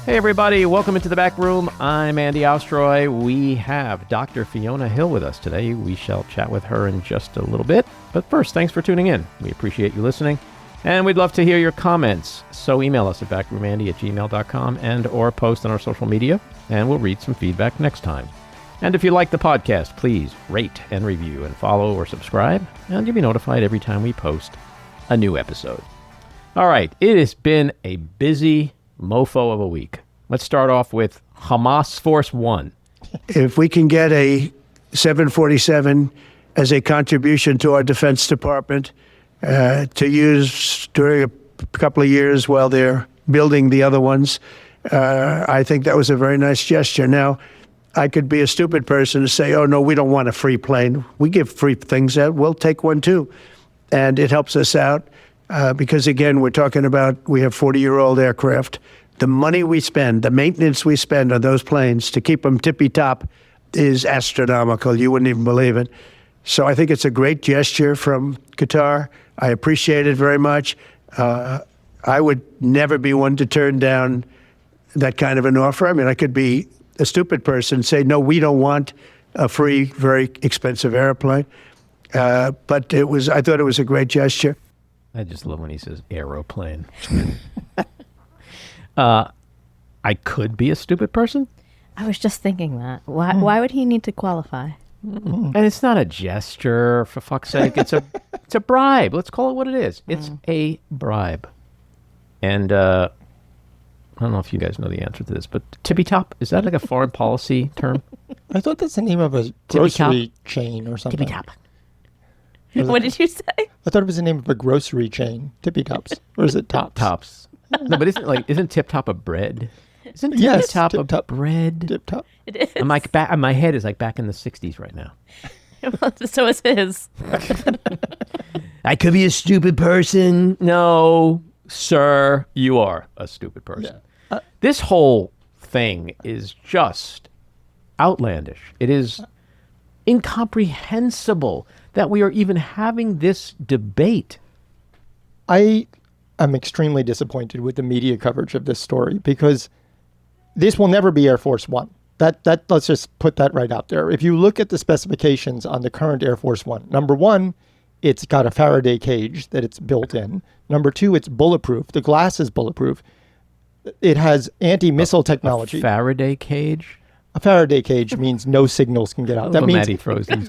Hey everybody, welcome into the back room. I'm Andy Ostroy. We have Dr. Fiona Hill with us today. We shall chat with her in just a little bit. But first, thanks for tuning in. We appreciate you listening. And we'd love to hear your comments. So email us at backroomandy@gmail.com and or post on our social media, and we'll read some feedback next time. And if you like the podcast, please rate and review and follow or subscribe, and you'll be notified every time we post a new episode. All right, it has been a busy mofo of a week. Let's start off with Hamas Force One. If we can get a 747 as a contribution to our Defense Department to use during a couple of years while they're building the other ones, I think that was a very nice gesture. Now, I could be a stupid person to say, oh, no, we don't want a free plane. We give free things out. We'll take one, too. And it helps us out. Because, again, we're talking about we have 40-year-old aircraft. The money we spend, the maintenance we spend on those planes to keep them tippy-top is astronomical. You wouldn't even believe it. So I think it's a great gesture from Qatar. I appreciate it very much. I would never be one to turn down that kind of an offer. I mean, I could be a stupid person and say, no, we don't want a free, very expensive airplane. But I thought it was a great gesture. I just love when he says aeroplane. I could be a stupid person. I was just thinking that. Why would he need to qualify? And it's not a gesture, for fuck's sake. It's a bribe. Let's call it what it is. It's a bribe. And I don't know if you guys know the answer to this, but tippy top, is that like a foreign policy term? I thought that's the name of a grocery chain or something. Tippy top. What did you say? I thought it was the name of a grocery chain. Tippy Tops. Or is it Tops? Tops. No, but isn't Tip Top a bread? Isn't Tip Top a bread? Tip Top. It is. I'm like my head is like back in the 60s right now. So is his. I could be a stupid person. No, sir, you are a stupid person. Yeah. This whole thing is just outlandish. It is incomprehensible that we are even having this debate. I am extremely disappointed with the media coverage of this story because this will never be Air Force One. That let's just put that right out there. If you look at the specifications on the current Air Force One, number one, it's got a Faraday cage that it's built in. Number two, it's bulletproof. The glass is bulletproof. It has anti-missile technology. A Faraday cage? A Faraday cage means no signals can get out. That means Maddie froze these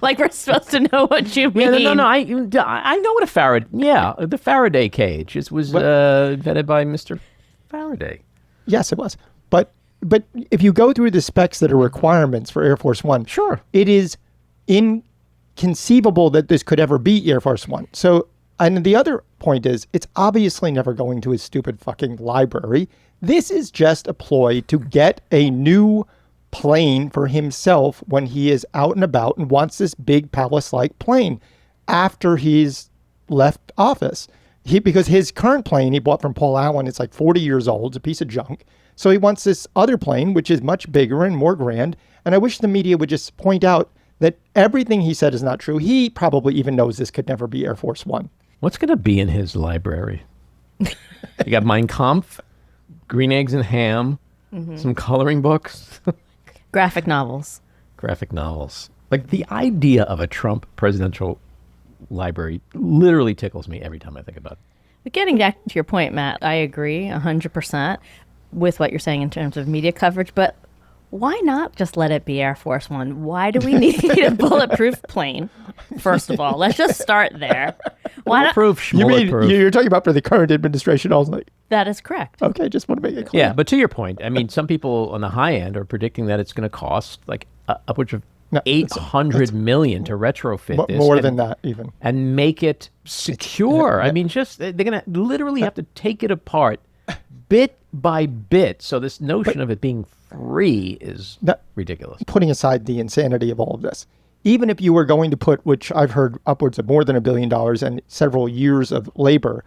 like we're supposed to know what you mean. Yeah, no. I know what a Faraday. Yeah, the Faraday cage. It was invented by Mr. Faraday. Yes, it was. But if you go through the specs that are requirements for Air Force One, sure, it is inconceivable that this could ever be Air Force One. So, and the other point is, it's obviously never going to his stupid fucking library. This is just a ploy to get a new plane for himself when he is out and about and wants this big palace-like plane after he's left office. Because his current plane he bought from Paul Allen, it's like 40 years old, it's a piece of junk. So he wants this other plane, which is much bigger and more grand. And I wish the media would just point out that everything he said is not true. He probably even knows this could never be Air Force One. What's going to be in his library? You got Mein Kampf, Green Eggs and Ham, some coloring books. Graphic novels. Like the idea of a Trump presidential library literally tickles me every time I think about it. But getting back to your point, Matt, I agree 100% with what you're saying in terms of media coverage, but why not just let it be Air Force One? Why do we need a bulletproof plane? First of all, let's just start there. Bulletproof, you mean you're talking about for the current administration only? That is correct. Okay, just want to make it clear. Yeah, but to your point, I mean, some people on the high end are predicting that it's going to cost like upwards of $800 million to retrofit this. More than that, even. And make it secure. I mean, they're going to literally have to take it apart bit by bit. So this notion of it being free is ridiculous. Putting aside the insanity of all of this, even if you were going to put, which I've heard upwards of more than $1 billion and several years of labor,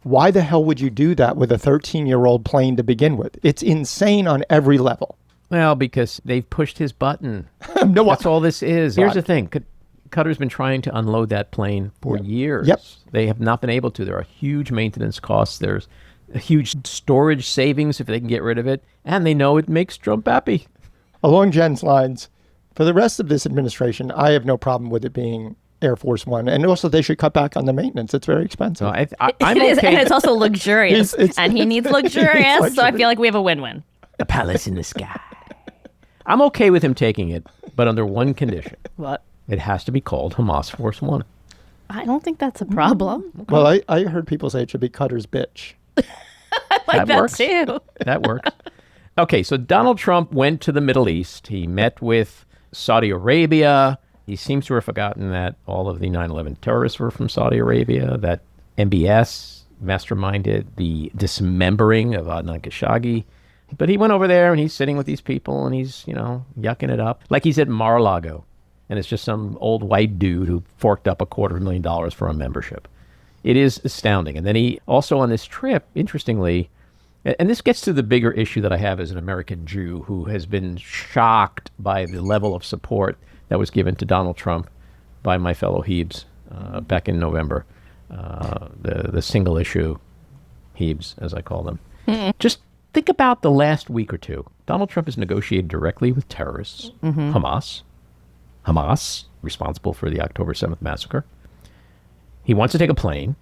why the hell would you do that with a 13-year-old plane to begin with? It's insane on every level. Well, because they've pushed his button. No, that's all this is. Here's the thing. Qatar's been trying to unload that plane for years. Yep. They have not been able to. There are huge maintenance costs. a huge storage savings if they can get rid of it, and they know it makes Trump happy. Along Jen's lines, for the rest of this administration, I have no problem with it being Air Force One. And also, they should cut back on the maintenance. It's very expensive. No, I'm okay. and it's also luxurious. And he needs luxurious, so I feel like we have a win-win. A palace in the sky. I'm okay with him taking it, but under one condition. What? It has to be called Hamas Force One. I don't think that's a problem. Okay. Well, I heard people say it should be Cutter's bitch. I like that works. too. That works. Okay, so Donald Trump went to the Middle East. He met with Saudi Arabia. He seems to have forgotten that all of the 9/11 terrorists were from Saudi Arabia, that MBS masterminded the dismembering of Adnan Khashoggi. But he went over there and he's sitting with these people and he's, yucking it up. Like he's at Mar-a-Lago and it's just some old white dude who forked up $250,000 for a membership. It is astounding. And then he also on this trip, interestingly, and this gets to the bigger issue that I have as an American Jew who has been shocked by the level of support that was given to Donald Trump by my fellow Hebes back in November. The single issue Hebes, as I call them. Just think about the last week or two. Donald Trump has negotiated directly with terrorists, Hamas, responsible for the October 7th massacre. He wants to take a plane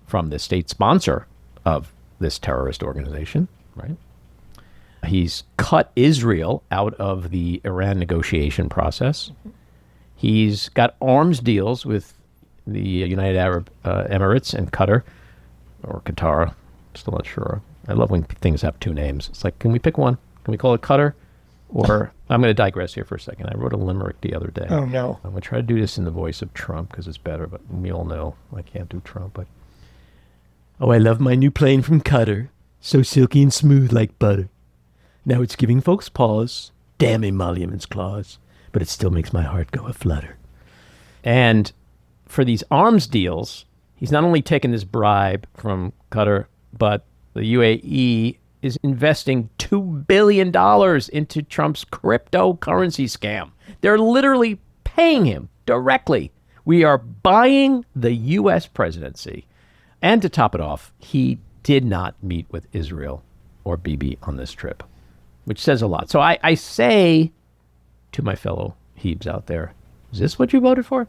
from the state sponsor of this terrorist organization, right? He's cut Israel out of the Iran negotiation process. He's got arms deals with the United Arab Emirates and Qatar, or Qatar, still not sure. I love when things have two names. It's like, can we pick one? Can we call it Qatar? Or, I'm going to digress here for a second. I wrote a limerick the other day. Oh, no. I'm going to try to do this in the voice of Trump because it's better, but we all know I can't do Trump. But oh, I love my new plane from Qatar. So silky and smooth like butter. Now it's giving folks pause. Damn emoluments clause. But it still makes my heart go a-flutter. And for these arms deals, he's not only taken this bribe from Qatar, but the UAE is investing $2 billion into Trump's cryptocurrency scam. They're literally paying him directly. We are buying the U.S. presidency. And to top it off, he did not meet with Israel or Bibi on this trip, which says a lot. So I say to my fellow Hebes out there, is this what you voted for?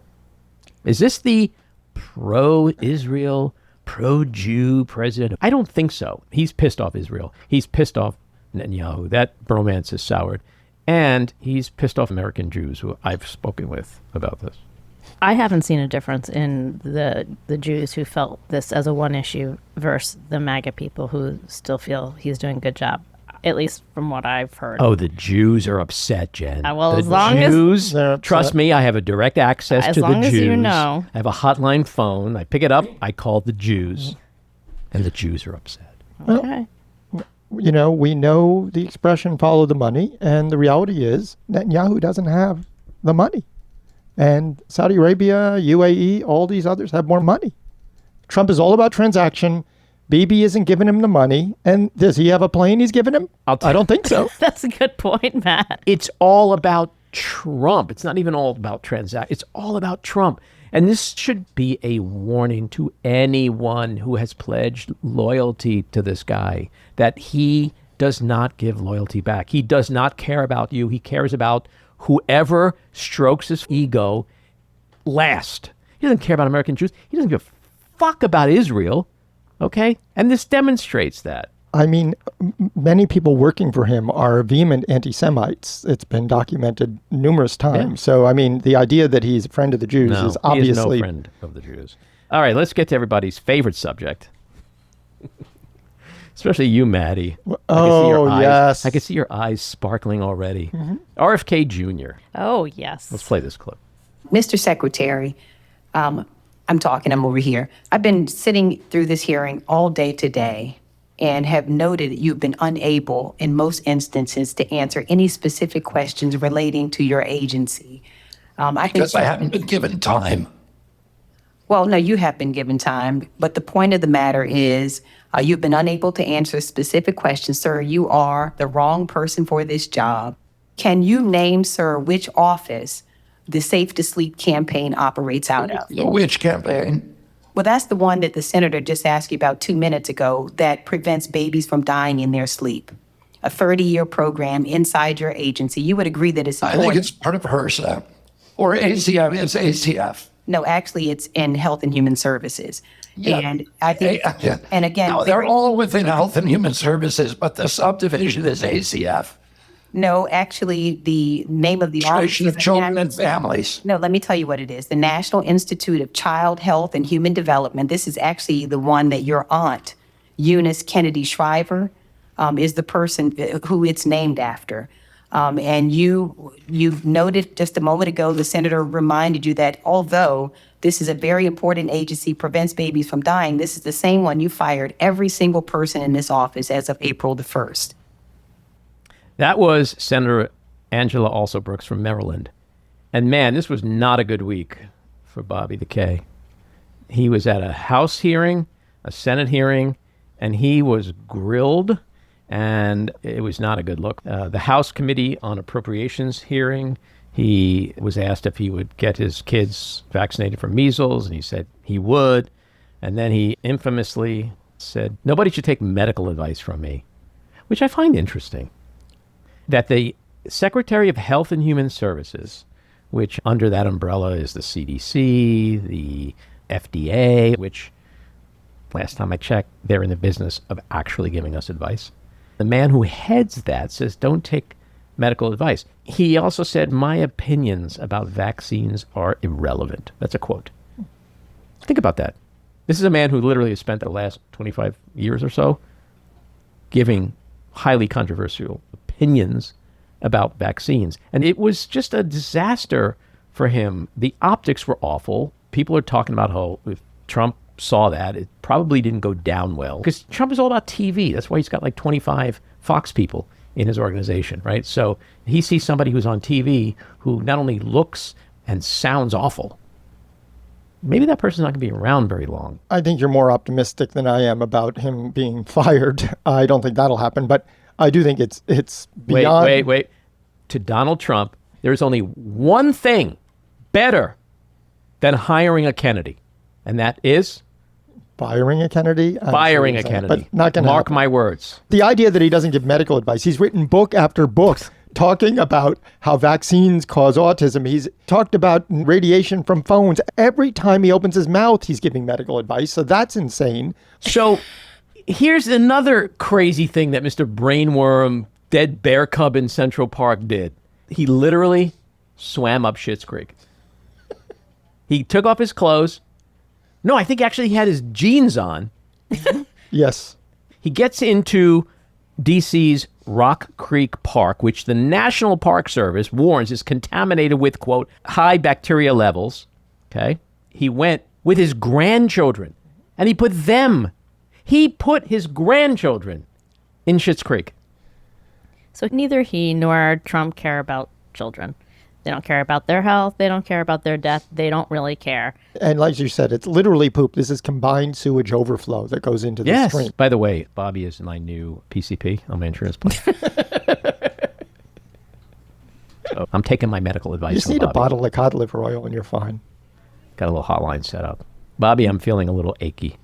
Is this the pro-Israel, pro-Jew president? I don't think so. He's pissed off Israel. He's pissed off Netanyahu. That bromance is soured. And he's pissed off American Jews who I've spoken with about this. I haven't seen a difference in the Jews who felt this as a one issue versus the MAGA people who still feel he's doing a good job, at least from what I've heard. Oh, the Jews are upset, Jen. Well, the as long Jews, as... trust me, I have a direct access to the Jews. As long as you know. I have a hotline phone. I pick it up. I call the Jews. And the Jews are upset. Okay. We know the expression follow the money. And the reality is Netanyahu doesn't have the money. And Saudi Arabia, UAE, all these others have more money. Trump is all about transaction. Bibi isn't giving him the money. And does he have a plane he's giving him? I don't think so. That's a good point, Matt. It's all about Trump. It's not even all about transaction. It's all about Trump. And this should be a warning to anyone who has pledged loyalty to this guy that he does not give loyalty back. He does not care about you. He cares about whoever strokes his ego last. He doesn't care about American Jews. He doesn't give a fuck about Israel. Okay? And this demonstrates that. I mean, many people working for him are vehement anti-Semites. It's been documented numerous times. Yeah. So, I mean, the idea that he's a friend of the Jews is obviously... he is no friend of the Jews. All right, let's get to everybody's favorite subject. Especially you, Maddie. Yes. I can see your eyes sparkling already. Mm-hmm. RFK Jr. Oh, yes. Let's play this clip. Mr. Secretary, I'm over here. I've been sitting through this hearing all day today and have noted that you've been unable, in most instances, to answer any specific questions relating to your agency. Because I haven't been given time. Well, no, you have been given time. But the point of the matter is you've been unable to answer specific questions. Sir, you are the wrong person for this job. Can you name, sir, which office the Safe to Sleep campaign operates out of? Which campaign? Well, that's the one that the senator just asked you about 2 minutes ago that prevents babies from dying in their sleep. A 30-year program inside your agency. You would agree that it's important. I think it's part of HRSA. Or ACF. It's ACF. No, actually, it's in Health and Human Services. Yeah. And I think, and again, no, they're all within Health and Human Services, but the subdivision is ACF. No, actually, the name of the Protection of Children and Families. No, let me tell you what it is. The National Institute of Child Health and Human Development. This is actually the one that your aunt, Eunice Kennedy Shriver, is the person who it's named after. And you've noted just a moment ago, the senator reminded you that although this is a very important agency, prevents babies from dying, this is the same one you fired every single person in this office as of April the 1st. That was Senator Angela Alsobrooks from Maryland. And man, this was not a good week for Bobby the K. He was at a House hearing, a Senate hearing, and he was grilled, and it was not a good look. The House Committee on Appropriations hearing, he was asked if he would get his kids vaccinated for measles, and he said he would. And then he infamously said, nobody should take medical advice from me, which I find interesting. That the Secretary of Health and Human Services, which under that umbrella is the CDC, the FDA, which last time I checked, they're in the business of actually giving us advice. The man who heads that says, don't take medical advice. He also said, my opinions about vaccines are irrelevant. That's a quote. Think about that. This is a man who literally has spent the last 25 years or so giving highly controversial opinions about vaccines. And it was just a disaster for him. The optics were awful. People are talking about how if Trump saw that, it probably didn't go down well. Because Trump is all about TV. That's why he's got like 25 Fox people in his organization, right? So he sees somebody who's on TV who not only looks and sounds awful, maybe that person's not going to be around very long. I think you're more optimistic than I am about him being fired. I don't think that'll happen, but I do think it's beyond... Wait. To Donald Trump, there's only one thing better than hiring a Kennedy, and that is... Firing a Kennedy? Firing a Kennedy. But not going to Mark my words. The idea that he doesn't give medical advice. He's written book after book talking about how vaccines cause autism. He's talked about radiation from phones. Every time he opens his mouth, he's giving medical advice. So that's insane. So here's another crazy thing that Mr. Brainworm, dead bear cub in Central Park did. He literally swam up Schitt's Creek. He took off his clothes. No, I think actually he had his jeans on. Yes. He gets into D.C.'s Rock Creek Park, which the National Park Service warns is contaminated with, quote, high bacteria levels. Okay. He went with his grandchildren and he put his grandchildren in Schitt's Creek. So neither he nor Trump care about children. They don't care about their health. They don't care about their death. They don't really care. And like you said, it's literally poop. This is combined sewage overflow that goes into the stream. By the way, Bobby is my new PCP on my insurance plan. So I'm taking my medical advice. You just need a bottle of cod liver oil and you're fine. Got a little hotline set up. Bobby, I'm feeling a little achy.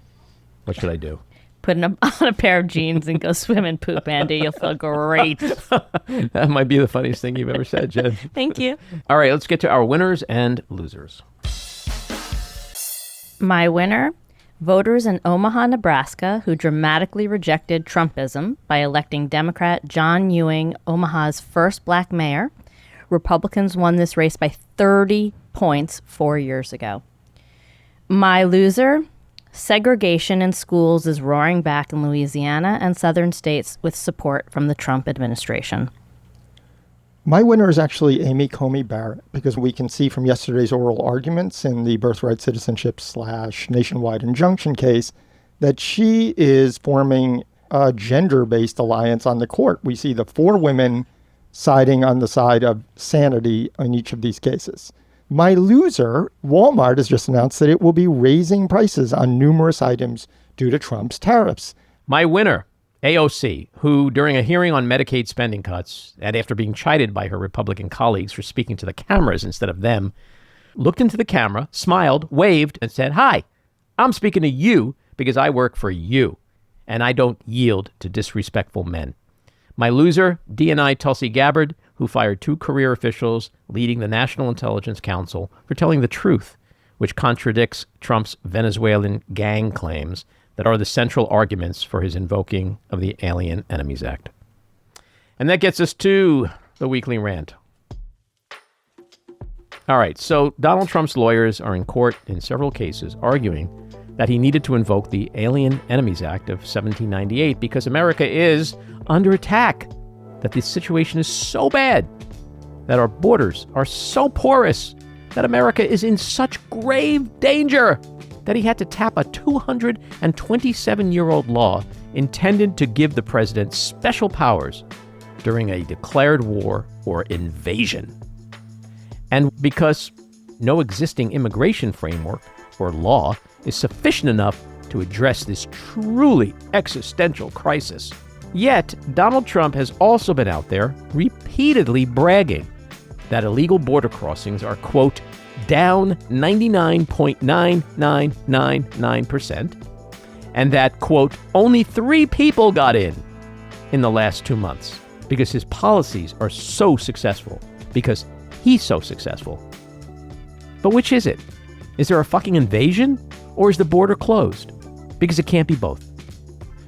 What should I do? Put on a pair of jeans and go swim in poop, Andy. You'll feel great. That might be the funniest thing you've ever said, Jen. Thank you. All right, let's get to our winners and losers. My winner, voters in Omaha, Nebraska, who dramatically rejected Trumpism by electing Democrat John Ewing, Omaha's first black mayor. Republicans won this race by 30 points 4 years ago. My loser, segregation in schools is roaring back in Louisiana and southern states with support from the Trump administration. My winner is actually Amy Coney Barrett, because we can see from yesterday's oral arguments in the birthright citizenship / nationwide injunction case that she is forming a gender-based alliance on the court. We see the 4 women siding on the side of sanity in each of these cases. My loser, Walmart, has just announced that it will be raising prices on numerous items due to Trump's tariffs. My winner, AOC, who during a hearing on Medicaid spending cuts, and after being chided by her Republican colleagues for speaking to the cameras instead of them, looked into the camera, smiled, waved, and said, "Hi, I'm speaking to you because I work for you, and I don't yield to disrespectful men. My loser, DNI Tulsi Gabbard, who fired 2 career officials leading the National Intelligence Council for telling the truth, which contradicts Trump's Venezuelan gang claims that are the central arguments for his invoking of the Alien Enemies Act. And that gets us to the weekly rant. All right, so Donald Trump's lawyers are in court in several cases arguing that he needed to invoke the Alien Enemies Act of 1798 because America is under attack, that the situation is so bad, that our borders are so porous, that America is in such grave danger that he had to tap a 227-year-old law intended to give the president special powers during a declared war or invasion. And because no existing immigration framework or law is sufficient enough to address this truly existential crisis. Yet, Donald Trump has also been out there repeatedly bragging that illegal border crossings are, quote, down 99.9999%, and that, quote, only 3 people got in the last 2 months because his policies are so successful, because he's so successful. But which is it? Is there a fucking invasion, or is the border closed? Because it can't be both.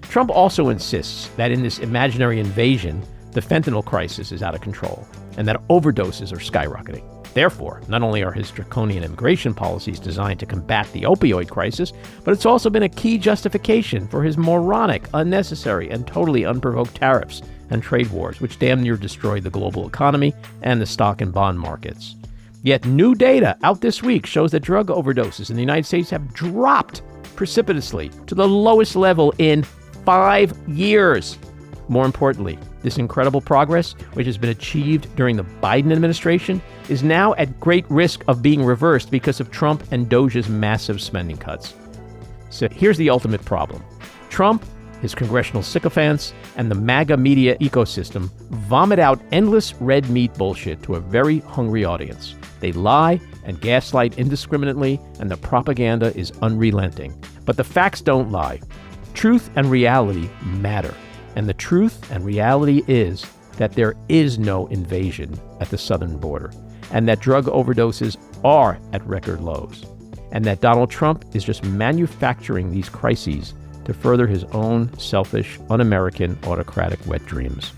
Trump also insists that in this imaginary invasion, the fentanyl crisis is out of control and that overdoses are skyrocketing. Therefore, not only are his draconian immigration policies designed to combat the opioid crisis, but it's also been a key justification for his moronic, unnecessary, and totally unprovoked tariffs and trade wars, which damn near destroyed the global economy and the stock and bond markets. Yet new data out this week shows that drug overdoses in the United States have dropped precipitously to the lowest level in 5 years. More importantly, this incredible progress, which has been achieved during the Biden administration, is now at great risk of being reversed because of Trump and Doge's massive spending cuts. So here's the ultimate problem. Trump, his congressional sycophants, and the MAGA media ecosystem vomit out endless red meat bullshit to a very hungry audience. They lie and gaslight indiscriminately, and the propaganda is unrelenting. But the facts don't lie. Truth and reality matter. And the truth and reality is that there is no invasion at the southern border, and that drug overdoses are at record lows, and that Donald Trump is just manufacturing these crises to further his own selfish, un-American, autocratic wet dreams.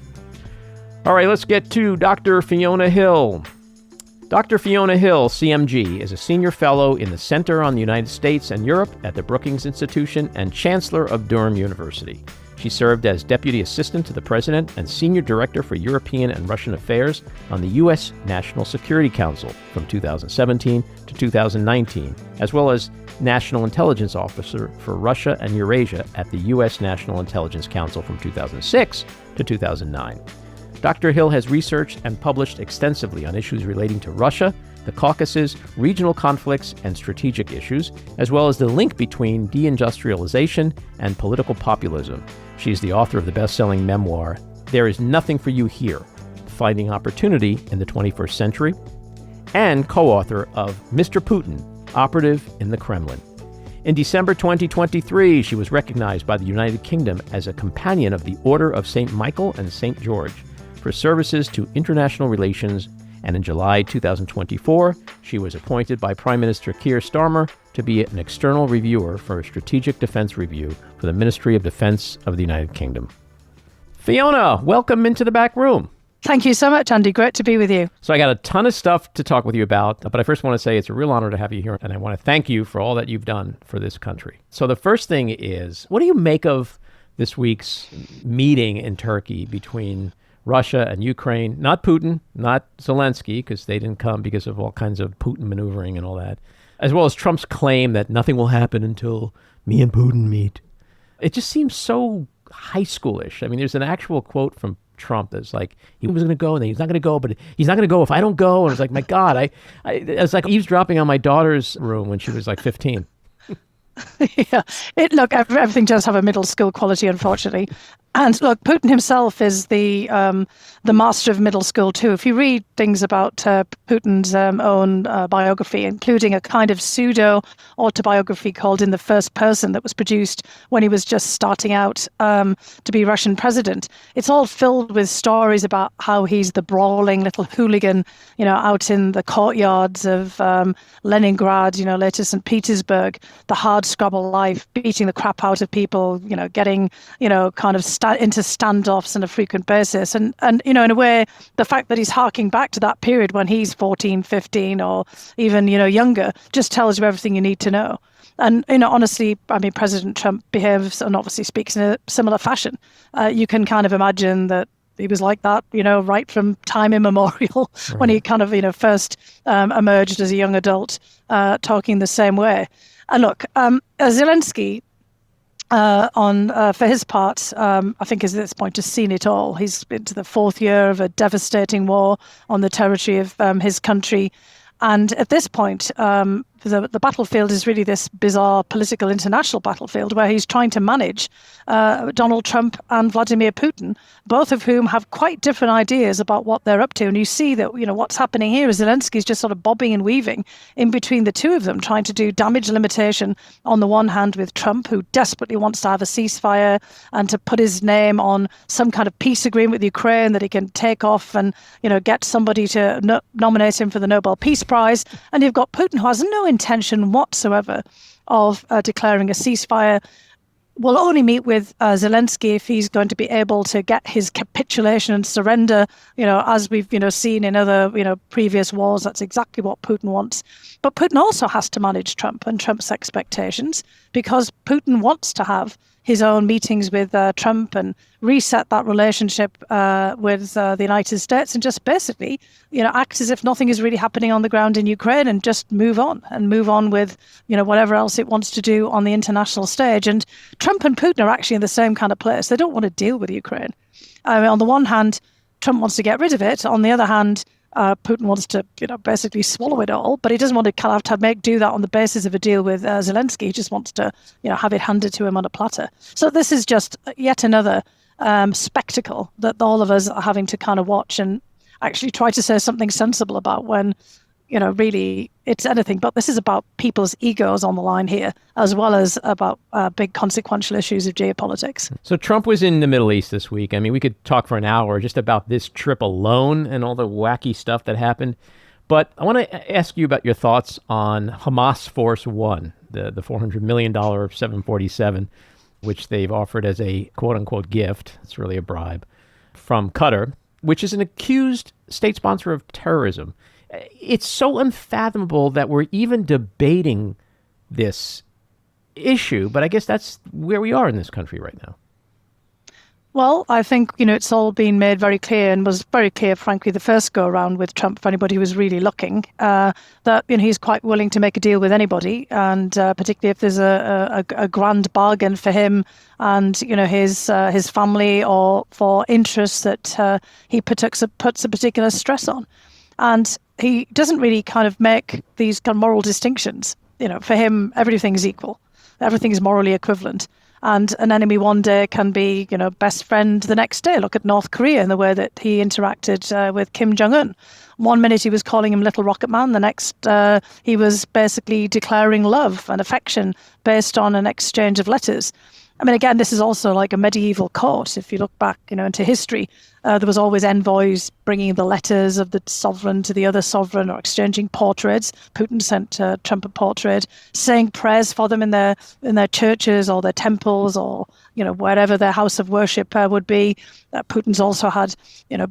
All right, let's get to Dr. Fiona Hill. Dr. Fiona Hill CMG is a senior fellow in the Center on the United States and Europe at the Brookings Institution and Chancellor of Durham University. She served as Deputy Assistant to the President and Senior Director for European and Russian Affairs on the U.S. National Security Council from 2017 to 2019, as well as National Intelligence Officer for Russia and Eurasia at the U.S. National Intelligence Council from 2006 to 2009. Dr. Hill has researched and published extensively on issues relating to Russia, the Caucasus, regional conflicts, and strategic issues, as well as the link between deindustrialization and political populism. She is the author of the bestselling memoir, There Is Nothing for You Here, Finding Opportunity in the 21st Century, and co-author of Mr. Putin, Operative in the Kremlin. In December 2023, she was recognized by the United Kingdom as a companion of the Order of St. Michael and St. George for services to international relations, and in July 2024, she was appointed by Prime Minister Keir Starmer to be an external reviewer for a strategic defense review for the Ministry of Defense of the United Kingdom. Fiona, welcome into the back room. Thank you so much, Andy. Great to be with you. So I got a ton of stuff to talk with you about, but I first want to say it's a real honor to have you here, and I want to thank you for all that you've done for this country. So the first thing is, what do you make of this week's meeting in Turkey between Russia and Ukraine? Not Putin, not Zelensky, because they didn't come because of all kinds of Putin maneuvering and all that, as well as Trump's claim that nothing will happen until me and Putin meet. It just seems so high schoolish. I mean, there's an actual quote from Trump that's like, he was going to go and then he's not going to go, but he's not going to go if I don't go. And it's like, my God, it's like eavesdropping on my daughter's room when she was like 15. Yeah. Look, everything does have a middle school quality, unfortunately. And look, Putin himself is the master of middle school too. If you read things about Putin's own biography, including a kind of pseudo autobiography called In the First Person that was produced when he was just starting out to be Russian president, it's all filled with stories about how he's the brawling little hooligan, out in the courtyards of Leningrad, later St. Petersburg, the hard scrabble life, beating the crap out of people, getting, kind of into standoffs on a frequent basis. And in a way, the fact that he's harking back to that period when he's 14, 15, or even, younger, just tells you everything you need to know. And, honestly, I mean, President Trump behaves and obviously speaks in a similar fashion. You can kind of imagine that he was like that, right from time immemorial, right, when he kind of, first emerged as a young adult, talking the same way. And look, Zelensky, for his part, I think is at this point has seen it all. He's been to the fourth year of a devastating war on the territory of his country. And at this point, the battlefield is really this bizarre political international battlefield where he's trying to manage Donald Trump and Vladimir Putin, both of whom have quite different ideas about what they're up to. And you see that, what's happening here is Zelensky's just sort of bobbing and weaving in between the two of them, trying to do damage limitation on the one hand with Trump, who desperately wants to have a ceasefire and to put his name on some kind of peace agreement with Ukraine that he can take off and, get somebody to nominate him for the Nobel Peace Prize. And you've got Putin, who has no intention whatsoever of declaring a ceasefire, will only meet with Zelensky if he's going to be able to get his capitulation and surrender, as we've, seen in other, previous wars. That's exactly what Putin wants. But Putin also has to manage Trump and Trump's expectations, because Putin wants to have his own meetings with Trump and reset that relationship with the United States and just basically, act as if nothing is really happening on the ground in Ukraine and just move on with, whatever else it wants to do on the international stage. And Trump and Putin are actually in the same kind of place. They don't want to deal with Ukraine. I mean, on the one hand, Trump wants to get rid of it. On the other hand, Putin wants to, basically swallow it all, but he doesn't want to kind of have to do that on the basis of a deal with Zelensky. He just wants to, have it handed to him on a platter. So this is just yet another spectacle that all of us are having to kind of watch and actually try to say something sensible about when, really it's anything. But this is about people's egos on the line here, as well as about big consequential issues of geopolitics. So Trump was in the Middle East this week. I mean, we could talk for an hour just about this trip alone and all the wacky stuff that happened. But I want to ask you about your thoughts on Hamas Force One, the $400 million 747, which they've offered as a quote-unquote gift. It's really a bribe from Qatar, which is an accused state sponsor of terrorism. It's so unfathomable that we're even debating this issue, but I guess that's where we are in this country right now. Well, I think, it's all been made very clear and was very clear, frankly, the first go around with Trump, for anybody who was really looking, that, he's quite willing to make a deal with anybody. And particularly if there's a grand bargain for him and, his family, or for interests that he puts a particular stress on. And he doesn't really kind of make these kind of moral distinctions. For him, everything's equal. Everything's morally equivalent. And an enemy one day can be, best friend the next day. Look at North Korea and the way that he interacted with Kim Jong-un. One minute he was calling him Little Rocket Man. The next he was basically declaring love and affection based on an exchange of letters. I mean, again, this is also like a medieval court. If you look back, into history, there was always envoys bringing the letters of the sovereign to the other sovereign, or exchanging portraits. Putin sent Trump a portrait, saying prayers for them in their churches or their temples, or wherever their house of worship would be. Putin's also had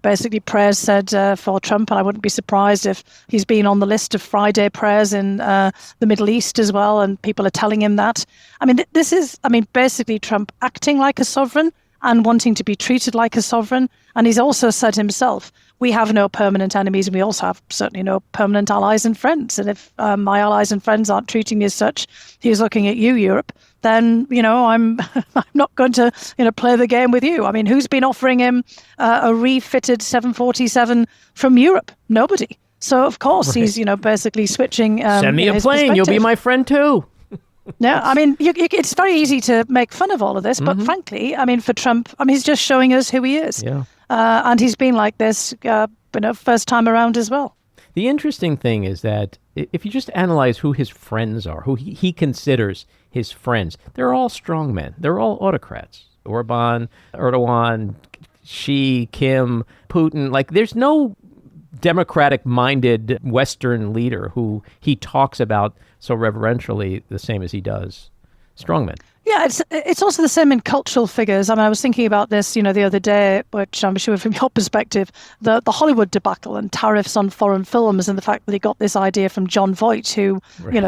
basically prayers said for Trump, and I wouldn't be surprised if he's been on the list of Friday prayers in the Middle East as well, and people are telling him that. I mean, this is basically Trump acting like a sovereign and wanting to be treated like a sovereign. And he's also said himself, we have no permanent enemies, and we also have certainly no permanent allies and friends. And if my allies and friends aren't treating me as such, he's looking at you, Europe, then, I'm not going to, play the game with you. I mean, who's been offering him a refitted 747 from Europe? Nobody. So, of course, right. He's, basically switching. Send me a plane. You'll be my friend, too. No, I mean, it's very easy to make fun of all of this, but frankly, I mean, for Trump, I mean, he's just showing us who he is. Yeah. And he's been like this, first time around as well. The interesting thing is that if you just analyze who his friends are, who he considers his friends, they're all strongmen. They're all autocrats. Orban, Erdogan, Xi, Kim, Putin. Like, there's no democratic-minded Western leader who he talks about so reverentially the same as he does strongmen. Yeah, it's also the same in cultural figures. I mean, I was thinking about this, the other day, which I'm sure from your perspective, the Hollywood debacle and tariffs on foreign films, and the fact that he got this idea from John Voight, who,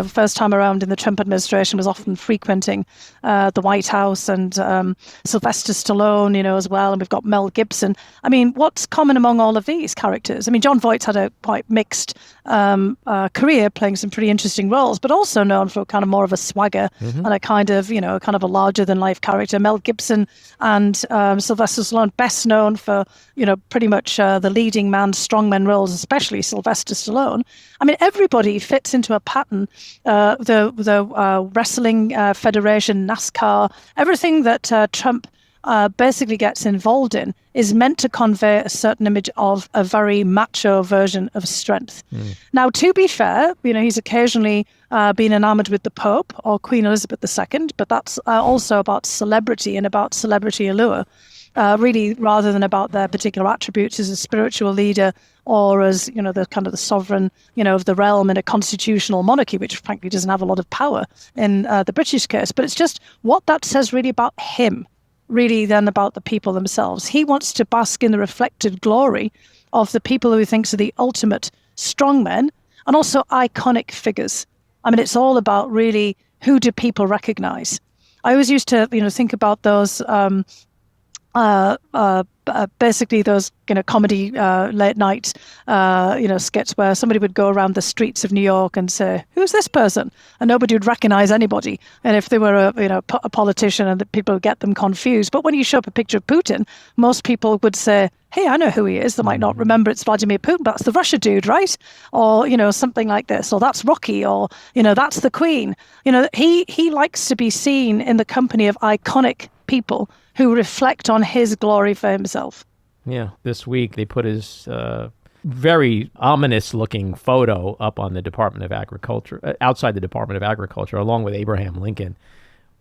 first time around in the Trump administration was often frequenting the White House, and Sylvester Stallone, as well, and we've got Mel Gibson. I mean, what's common among all of these characters? I mean, John Voight's had a quite mixed career, playing some pretty interesting roles, but also known for kind of more of a swagger and a kind of, kind of a larger-than-life character. Mel Gibson and Sylvester Stallone, best known for, pretty much the leading man strongman roles, especially Sylvester Stallone. I mean, everybody fits into a pattern. The Wrestling Federation, NASCAR, everything that Trump basically gets involved in is meant to convey a certain image of a very macho version of strength. Now, to be fair, he's occasionally been enamored with the Pope or Queen Elizabeth II, but that's also about celebrity and about celebrity allure, really, rather than about their particular attributes as a spiritual leader or as, the kind of the sovereign, of the realm in a constitutional monarchy, which frankly doesn't have a lot of power in the British case. But it's just what that says really about him, really then about the people themselves. He wants to bask in the reflected glory of the people who he thinks are the ultimate strongmen and also iconic figures. I mean, it's all about really who do people recognize. I always used to, think about those basically those comedy late night skits where somebody would go around the streets of New York and say, who's this person? And nobody would recognize anybody. And if they were a politician, and that people would get them confused. But when you show up a picture of Putin, most people would say, hey, I know who he is. They might not remember it's Vladimir Putin, but that's the Russia dude, right? Or, something like this, or that's Rocky, or, that's the Queen. He likes to be seen in the company of iconic people who reflect on his glory for himself. Yeah, this week they put his very ominous-looking photo up on the Department of Agriculture, outside the Department of Agriculture, along with Abraham Lincoln,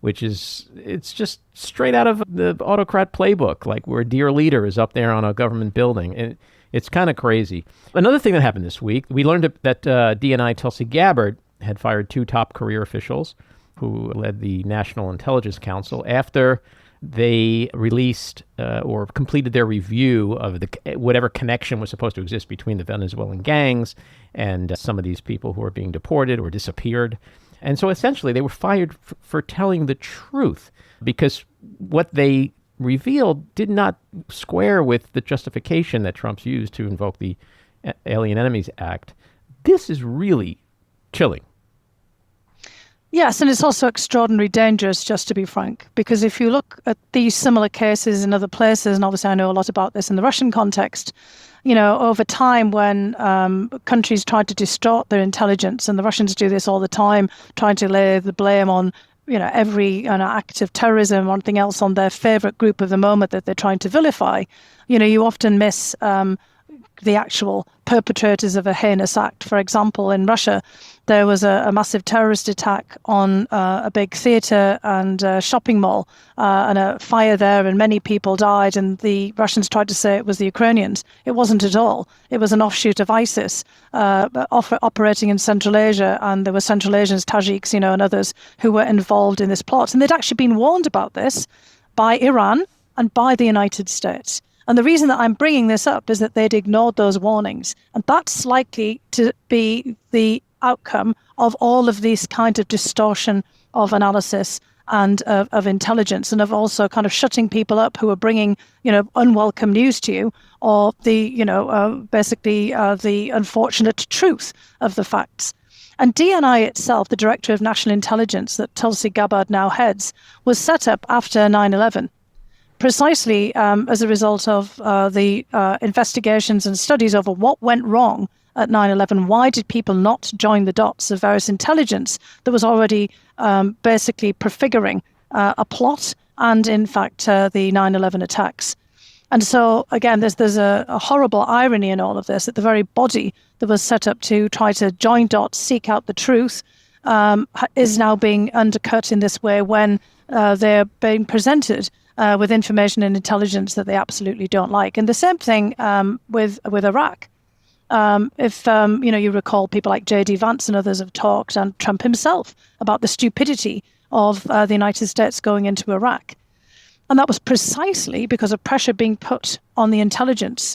it's just straight out of the autocrat playbook, like where dear leader is up there on a government building. And it's kind of crazy. Another thing that happened this week, we learned that DNI Tulsi Gabbard had fired 2 top career officials who led the National Intelligence Council after they released or completed their review of whatever connection was supposed to exist between the Venezuelan gangs and some of these people who are being deported or disappeared. And so essentially they were fired for telling the truth, because what they revealed did not square with the justification that Trump's used to invoke the Alien Enemies Act. This is really chilling. Yes, and it's also extraordinarily dangerous, just to be frank, because if you look at these similar cases in other places, and obviously I know a lot about this in the Russian context, over time when countries tried to distort their intelligence, and the Russians do this all the time, trying to lay the blame on every act of terrorism or anything else on their favorite group of the moment that they're trying to vilify, you often miss the actual perpetrators of a heinous act. For example, in Russia, there was a massive terrorist attack on a big theatre and shopping mall, and a fire there, and many people died, and the Russians tried to say it was the Ukrainians. It wasn't at all. It was an offshoot of ISIS operating in Central Asia, and there were Central Asians, Tajiks, and others who were involved in this plot. And they'd actually been warned about this by Iran and by the United States. And the reason that I'm bringing this up is that they'd ignored those warnings. And that's likely to be the outcome of all of this kind of distortion of analysis and of intelligence, and of also kind of shutting people up who are bringing, unwelcome news to you, or the, basically the unfortunate truth of the facts. And DNI itself, the Director of National Intelligence that Tulsi Gabbard now heads, was set up after 9/11. Precisely as a result of the investigations and studies over what went wrong at 9/11? Why did people not join the dots of various intelligence that was already basically prefiguring a plot and, in fact, the 9/11 attacks? And so, again, there's a horrible irony in all of this, that the very body that was set up to try to join dots, seek out the truth, is now being undercut in this way when they're being presented with information and intelligence that they absolutely don't like. And the same thing with Iraq. If you recall, people like J.D. Vance and others have talked, and Trump himself, about the stupidity of the United States going into Iraq. And that was precisely because of pressure being put on the intelligence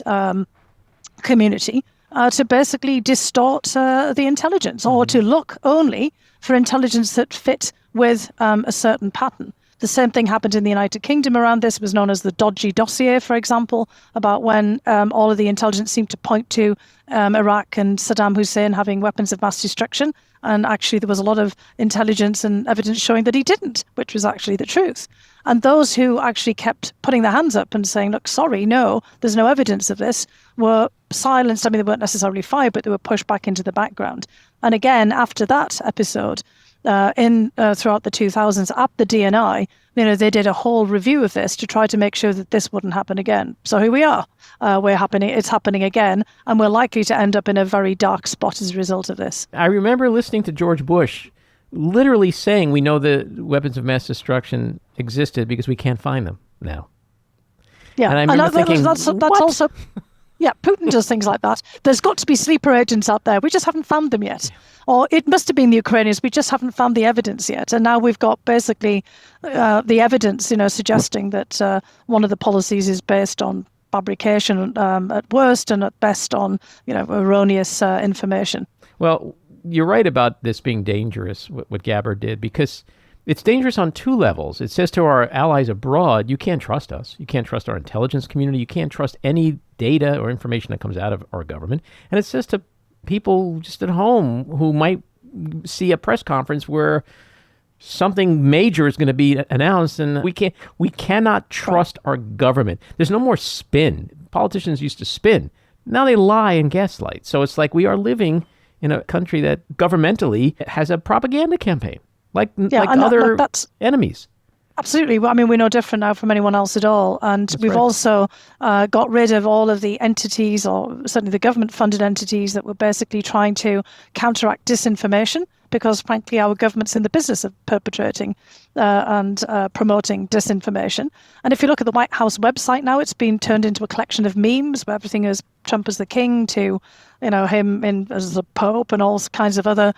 community to basically distort the intelligence, or to look only for intelligence that fit with a certain pattern. The same thing happened in the United Kingdom around this. It was known as the dodgy dossier, for example, about when all of the intelligence seemed to point to Iraq and Saddam Hussein having weapons of mass destruction. And actually, there was a lot of intelligence and evidence showing that he didn't, which was actually the truth. And those who actually kept putting their hands up and saying, look, sorry, no, there's no evidence of this, were silenced. I mean, they weren't necessarily fired, but they were pushed back into the background. And again, after that episode, throughout the 2000s at the DNI, they did a whole review of this to try to make sure that this wouldn't happen again. So here we are. It's happening again, and we're likely to end up in a very dark spot as a result of this. I remember listening to George Bush literally saying we know the weapons of mass destruction existed because we can't find them now. Yeah, and I remember thinking, that's also... Yeah, Putin does things like that. There's got to be sleeper agents out there. We just haven't found them yet. Or it must have been the Ukrainians. We just haven't found the evidence yet. And now we've got basically the evidence, suggesting that one of the policies is based on fabrication at worst, and at best on, erroneous information. Well, you're right about this being dangerous, what Gabbard did, because it's dangerous on two levels. It says to our allies abroad, you can't trust us. You can't trust our intelligence community. You can't trust any data or information that comes out of our government. And it says to people just at home who might see a press conference where something major is going to be announced, and we cannot trust our government. There's no more spin. Politicians used to spin. Now they lie and gaslight. So it's like we are living in a country that governmentally has a propaganda campaign. Like other enemies. Absolutely. Well, I mean, we're no different now from anyone else at all. And That's we've right. also got rid of all of the entities, or certainly the government-funded entities, that were basically trying to counteract disinformation, because, frankly, our government's in the business of perpetrating and promoting disinformation. And if you look at the White House website now, it's been turned into a collection of memes where everything is Trump as the king to, him as the Pope and all kinds of other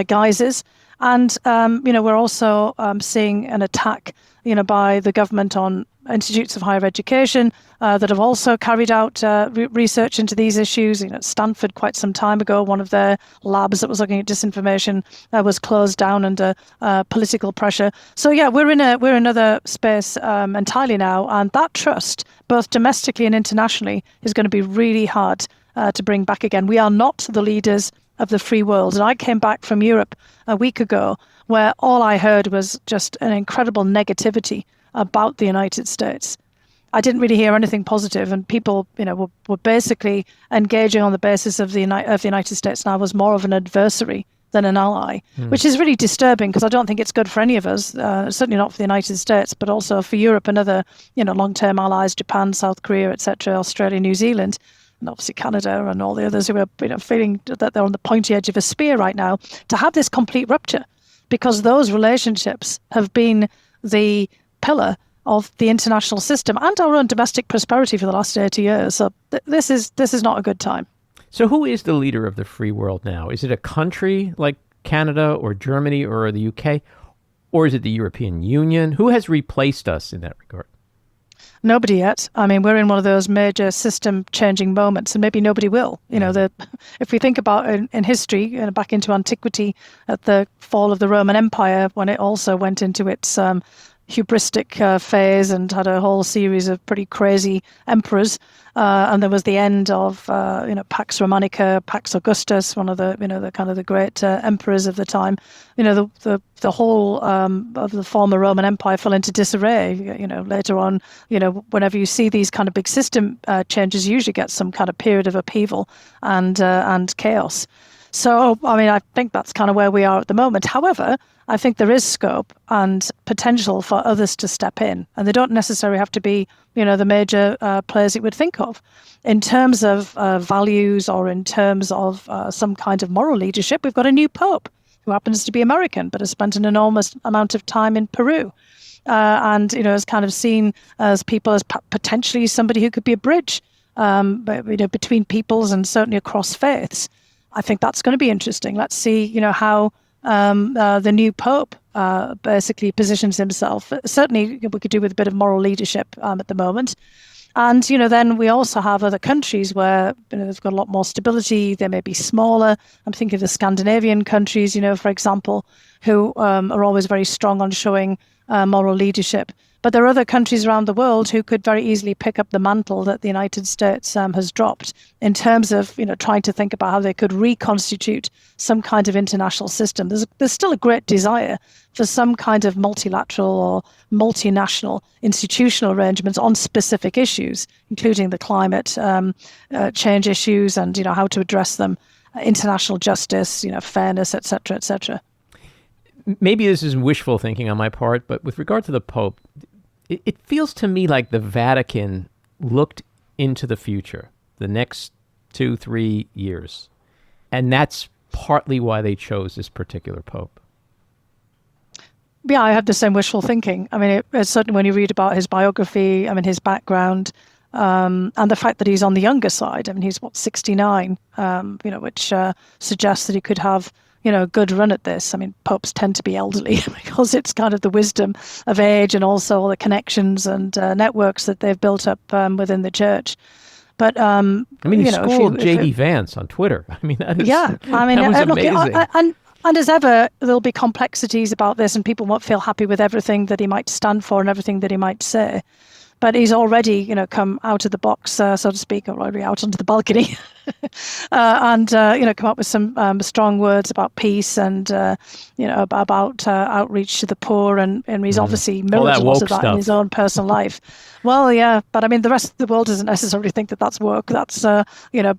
guises. And, we're also seeing an attack, by the government on institutes of higher education that have also carried out research into these issues. Stanford, quite some time ago, one of their labs that was looking at disinformation was closed down under political pressure. So, yeah, we're in another space entirely now. And that trust, both domestically and internationally, is going to be really hard to bring back again. We are not the leaders of the free world. And I came back from Europe a week ago where all I heard was just an incredible negativity about the United States. I didn't really hear anything positive, and people, were basically engaging on the basis of the United States now as more of an adversary than an ally, which is really disturbing, because I don't think it's good for any of us, certainly not for the United States, but also for Europe and other, long-term allies, Japan, South Korea, etc., Australia, New Zealand, and obviously Canada and all the others who are feeling that they're on the pointy edge of a spear right now, to have this complete rupture, because those relationships have been the pillar of the international system and our own domestic prosperity for the last 80 years. So this is not a good time. So who is the leader of the free world now? Is it a country like Canada or Germany or the UK? Or is it the European Union? Who has replaced us in that regard? Nobody yet. I mean, we're in one of those major system-changing moments, and maybe nobody will. If we think about in history, back into antiquity, at the fall of the Roman Empire, when it also went into its hubristic phase and had a whole series of pretty crazy emperors. And there was the end of, Pax Romanica, Pax Augustus, one of the kind of the great emperors of the time. The whole of the former Roman Empire fell into disarray. Later on, whenever you see these kind of big system changes, you usually get some kind of period of upheaval and chaos. So, I think that's kind of where we are at the moment. However, I think there is scope and potential for others to step in. And they don't necessarily have to be, the major players you would think of. In terms of values or in terms of some kind of moral leadership, we've got a new pope who happens to be American, but has spent an enormous amount of time in Peru. And, is kind of seen as people as potentially somebody who could be a bridge between peoples and certainly across faiths. I think that's going to be interesting. Let's see, how the new pope basically positions himself. Certainly, we could do with a bit of moral leadership at the moment. And, then we also have other countries where they've got a lot more stability. They may be smaller. I'm thinking of the Scandinavian countries, for example, who are always very strong on showing moral leadership. But there are other countries around the world who could very easily pick up the mantle that the United States has dropped in terms of, trying to think about how they could reconstitute some kind of international system. There's still a great desire for some kind of multilateral or multinational institutional arrangements on specific issues, including the climate change issues and, how to address them, international justice, fairness, et cetera, et cetera. Maybe this is wishful thinking on my part, but with regard to the Pope, it feels to me like the Vatican looked into the future, the next 2-3 years. And that's partly why they chose this particular Pope. Yeah, I have the same wishful thinking. Certainly when you read about his biography, his background, and the fact that he's on the younger side. He's 69, which suggests that he could have a good run at this. Popes tend to be elderly because it's kind of the wisdom of age and also all the connections and networks that they've built up within the church. But he schooled J.D. Vance on Twitter. That was, that was amazing. And as ever, there'll be complexities about this, and people won't feel happy with everything that he might stand for and everything that he might say. But he's already, come out of the box, so to speak, or already out onto the balcony, and come up with some strong words about peace and about outreach to the poor, and he's obviously mirrored a lot of that in his own personal life. Well, yeah, but the rest of the world doesn't necessarily think that that's woke. That's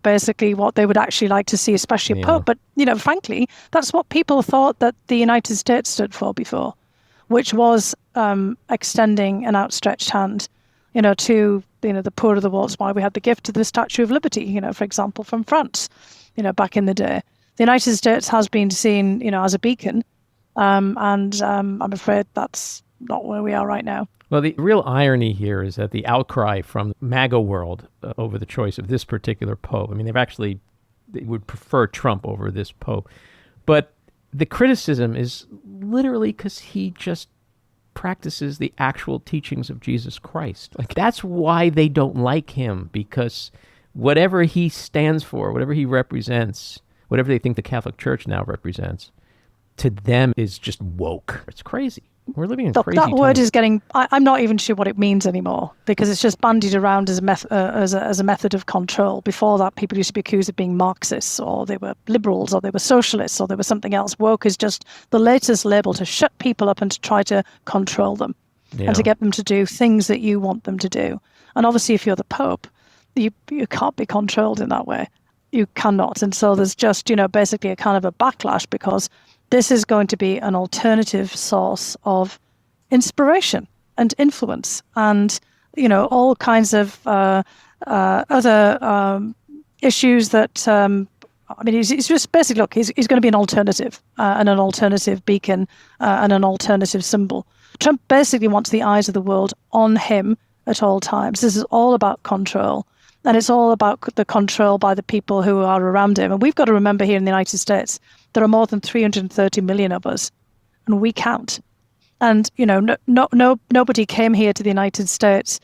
basically what they would actually like to see, especially a pope. But frankly, that's what people thought that the United States stood for before, which was extending an outstretched hand. To the poor of the world. That's why we had the gift of the Statue of Liberty, for example, from France, back in the day. The United States has been seen, as a beacon, and I'm afraid that's not where we are right now. Well, the real irony here is that the outcry from MAGA world over the choice of this particular pope, they would prefer Trump over this pope. But the criticism is literally because he just practices the actual teachings of Jesus Christ. That's why they don't like him, because whatever he stands for, whatever he represents, whatever they think the Catholic Church now represents, to them is just woke. It's crazy. We're living in crazy times. That word is getting, I'm not even sure what it means anymore, because it's just bandied around as a method of control. Before that, people used to be accused of being Marxists, or they were liberals, or they were socialists, or they were something else. Woke is just the latest label to shut people up and to try to control them and to get them to do things that you want them to do. And obviously, if you're the Pope, you can't be controlled in that way. You cannot. And so there's just, basically a kind of a backlash, because this is going to be an alternative source of inspiration and influence and, all kinds of other issues that, he's just basically, look, he's going to be an alternative and an alternative beacon and an alternative symbol. Trump basically wants the eyes of the world on him at all times. This is all about control. And it's all about the control by the people who are around him. And we've got to remember here in the United States, there are more than 330 million of us, and we count. And, nobody came here to the United States,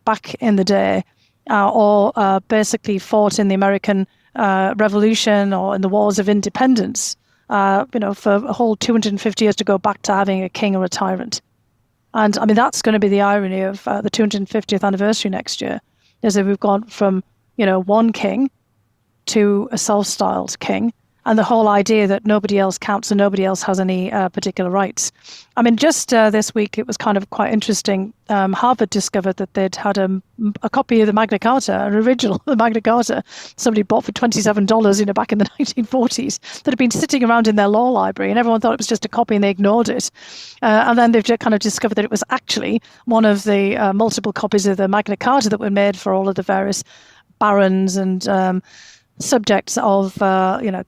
back in the day, or basically fought in the American Revolution or in the wars of independence, for a whole 250 years to go back to having a king or a tyrant. And I mean, that's going to be the irony of the 250th anniversary next year, is that we've gone from, one king to a self-styled king, and the whole idea that nobody else counts and nobody else has any particular rights. I mean, just this week, it was kind of quite interesting. Harvard discovered that they'd had a copy of the Magna Carta, an original of the Magna Carta, somebody bought for $27, back in the 1940s, that had been sitting around in their law library, and everyone thought it was just a copy and they ignored it. And then they've just kind of discovered that it was actually one of the multiple copies of the Magna Carta that were made for all of the various barons and subjects of,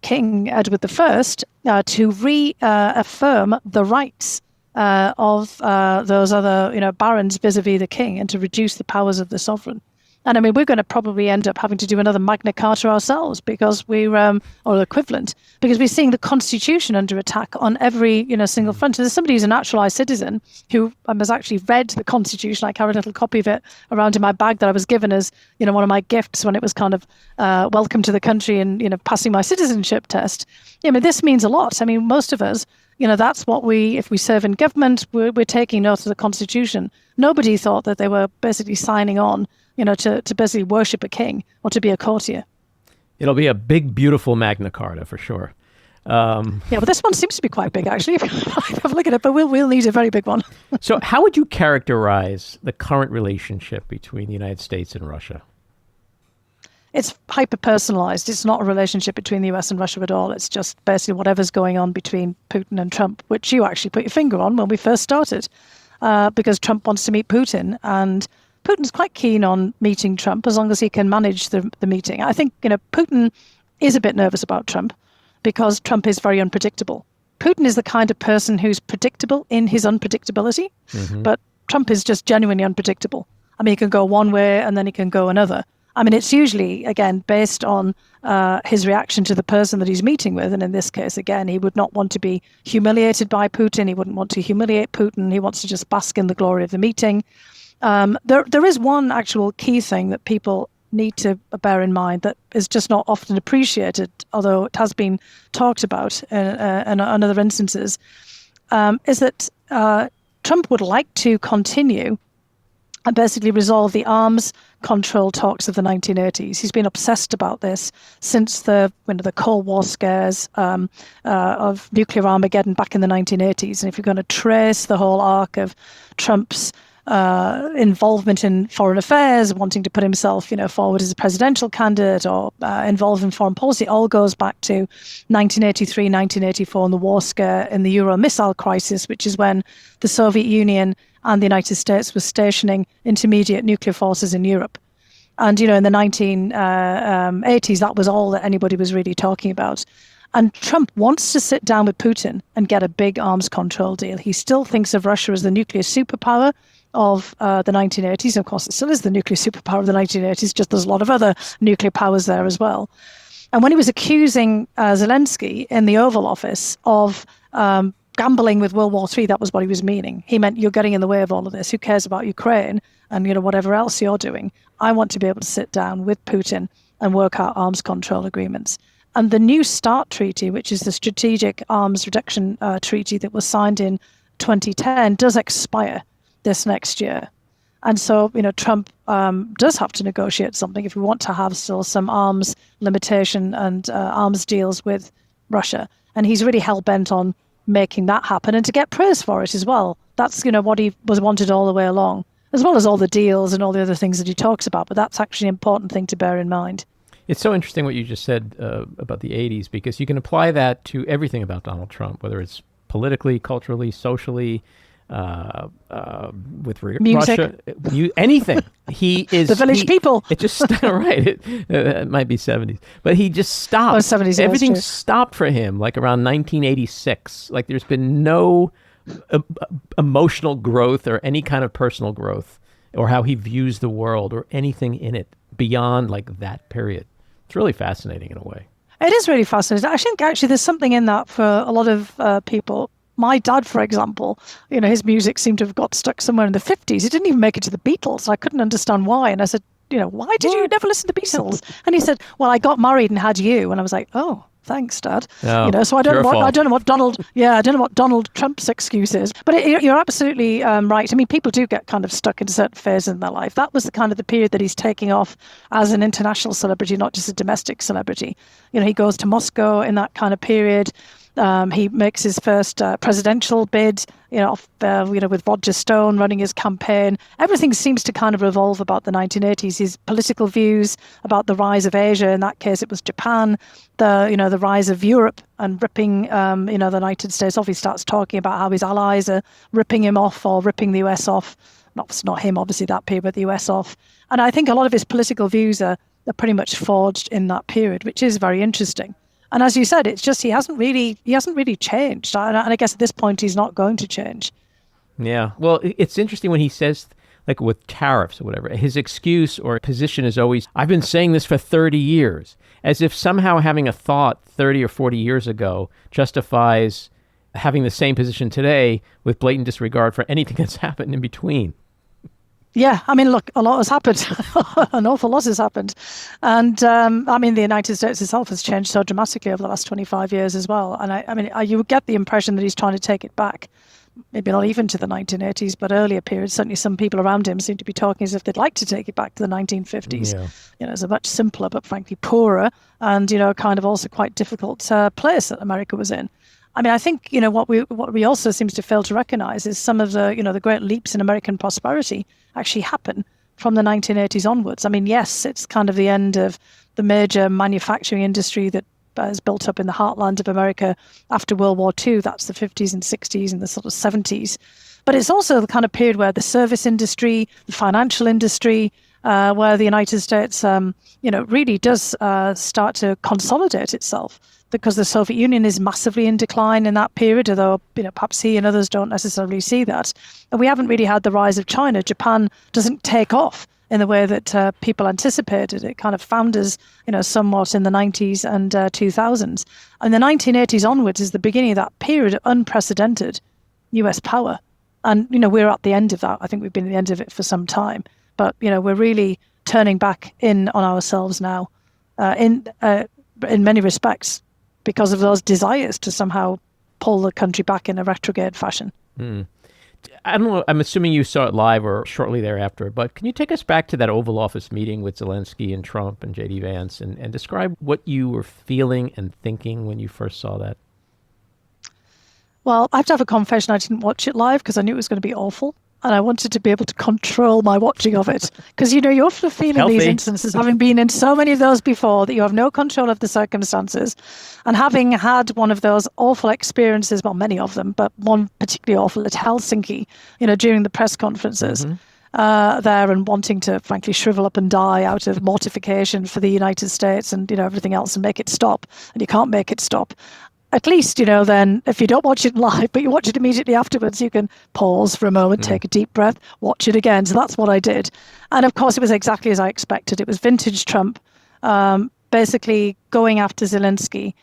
King Edward I, to reaffirm the rights of those other, barons vis-a-vis the king, and to reduce the powers of the sovereign. And I mean, we're going to probably end up having to do another Magna Carta ourselves because or equivalent, because we're seeing the Constitution under attack on every, single front. And there's somebody who's a naturalized citizen who has actually read the Constitution. I carried a little copy of it around in my bag that I was given as, one of my gifts when it was kind of welcome to the country and, passing my citizenship test. I mean, this means a lot. I mean, most of us, that's what if we serve in government, we're taking note of the Constitution. Nobody thought that they were basically signing on, to basically worship a king or to be a courtier. It'll be a big, beautiful Magna Carta for sure. But this one seems to be quite big, actually. Have a look at it, but we'll need a very big one. So how would you characterize the current relationship between the United States and Russia? It's hyper-personalized. It's not a relationship between the US and Russia at all. It's just basically whatever's going on between Putin and Trump, which you actually put your finger on when we first started, because Trump wants to meet Putin, and Putin's quite keen on meeting Trump as long as he can manage the meeting. I think, Putin is a bit nervous about Trump because Trump is very unpredictable. Putin is the kind of person who's predictable in his unpredictability, but Trump is just genuinely unpredictable. I mean, he can go one way and then he can go another. I mean, it's usually, again, based on his reaction to the person that he's meeting with. And in this case, again, he would not want to be humiliated by Putin. He wouldn't want to humiliate Putin. He wants to just bask in the glory of the meeting. There is one actual key thing that people need to bear in mind that is just not often appreciated, although it has been talked about in other instances, is that Trump would like to continue and basically resolve the arms control talks of the 1980s. He's been obsessed about this since the Cold War scares of nuclear Armageddon back in the 1980s. And if you're going to trace the whole arc of Trump's involvement in foreign affairs, wanting to put himself, forward as a presidential candidate or involved in foreign policy, all goes back to 1983, 1984 and the war scare in the Euro missile crisis, which is when the Soviet Union and the United States was stationing intermediate nuclear forces in Europe. And, in the 1980s, that was all that anybody was really talking about. And Trump wants to sit down with Putin and get a big arms control deal. He still thinks of Russia as the nuclear superpower of the 1980s. Of course, it still is the nuclear superpower of the 1980s, just there's a lot of other nuclear powers there as well. And when he was accusing Zelensky in the Oval Office of gambling with World War III, that was what he was meaning. He meant, you're getting in the way of all of this. Who cares about Ukraine and, whatever else you're doing? I want to be able to sit down with Putin and work out arms control agreements. And the New START Treaty, which is the Strategic Arms Reduction Treaty that was signed in 2010, does expire this next year. And so, Trump does have to negotiate something if we want to have still some arms limitation and arms deals with Russia. And he's really hell-bent on making that happen and to get praise for it as well. That's, what he was wanted all the way along, as well as all the deals and all the other things that he talks about. But that's actually an important thing to bear in mind. It's so interesting what you just said about the 80s, because you can apply that to everything about Donald Trump, whether it's politically, culturally, socially, with music. Russia, anything. He is the village people. It just right. It might be 70s, but he just stopped. 70s. Everything stopped for him, like around 1986. Like there's been no emotional growth or any kind of personal growth, or how he views the world or anything in it beyond like that period. It's really fascinating in a way. It is really fascinating. I think actually there's something in that for a lot of people. My dad, for example, his music seemed to have got stuck somewhere in the 50s. He didn't even make it to the Beatles. I couldn't understand why. And I said, why did you never listen to the Beatles? And he said, well, I got married and had you. And I was like, oh, Thanks, Dad. Oh, so I don't know what Donald Trump's excuse is. But you're absolutely right. I mean, people do get kind of stuck in certain phases in their life. That was the kind of the period that he's taking off as an international celebrity, not just a domestic celebrity. He goes to Moscow in that kind of period. He makes his first presidential bid, with Roger Stone running his campaign. Everything seems to kind of revolve about the 1980s. His political views about the rise of Asia, in that case it was Japan, the rise of Europe and ripping, the United States off. He starts talking about how his allies are ripping him off or ripping the US off. Not him, obviously, that period, but the US off. And I think a lot of his political views are pretty much forged in that period, which is very interesting. And as you said, it's just he hasn't really changed. And I guess at this point, he's not going to change. Yeah. Well, it's interesting when he says, like with tariffs or whatever, his excuse or position is always, I've been saying this for 30 years, as if somehow having a thought 30 or 40 years ago justifies having the same position today with blatant disregard for anything that's happened in between. Yeah, I mean, look, a lot has happened. An awful lot has happened. And the United States itself has changed so dramatically over the last 25 years as well. And you would get the impression that he's trying to take it back, maybe not even to the 1980s, but earlier periods. Certainly some people around him seem to be talking as if they'd like to take it back to the 1950s. Yeah. It's a much simpler, but frankly poorer and, kind of also quite difficult place that America was in. I mean, I think, what we also seems to fail to recognize is some of the, the great leaps in American prosperity actually happen from the 1980s onwards. I mean, yes, it's kind of the end of the major manufacturing industry that is built up in the heartland of America after World War II. That's the 50s and 60s and the sort of 70s. But it's also the kind of period where the service industry, the financial industry, where the United States, really does start to consolidate itself, because the Soviet Union is massively in decline in that period, although perhaps he and others don't necessarily see that. And we haven't really had the rise of China. Japan doesn't take off in the way that people anticipated. It kind of founders, somewhat in the 90s and 2000s. And the 1980s onwards is the beginning of that period of unprecedented US power. And, we're at the end of that. I think we've been at the end of it for some time. But, we're really turning back in on ourselves now in many respects, because of those desires to somehow pull the country back in a retrograde fashion. I don't know, I'm assuming you saw it live or shortly thereafter, but can you take us back to that Oval Office meeting with Zelensky and Trump and J.D. Vance and describe what you were feeling and thinking when you first saw that? Well, I have to have a confession. I didn't watch it live because I knew it was going to be awful. And I wanted to be able to control my watching of it. Because, you often feel in these instances, having been in so many of those before, that you have no control of the circumstances. And having had one of those awful experiences, well, many of them, but one particularly awful at Helsinki, during the press conferences there, and wanting to, frankly, shrivel up and die out of mortification for the United States and, everything else and make it stop. And you can't make it stop. At least, then if you don't watch it live, but you watch it immediately afterwards, you can pause for a moment, take a deep breath, watch it again. So that's what I did. And of course, it was exactly as I expected. It was vintage Trump, basically going after Zelensky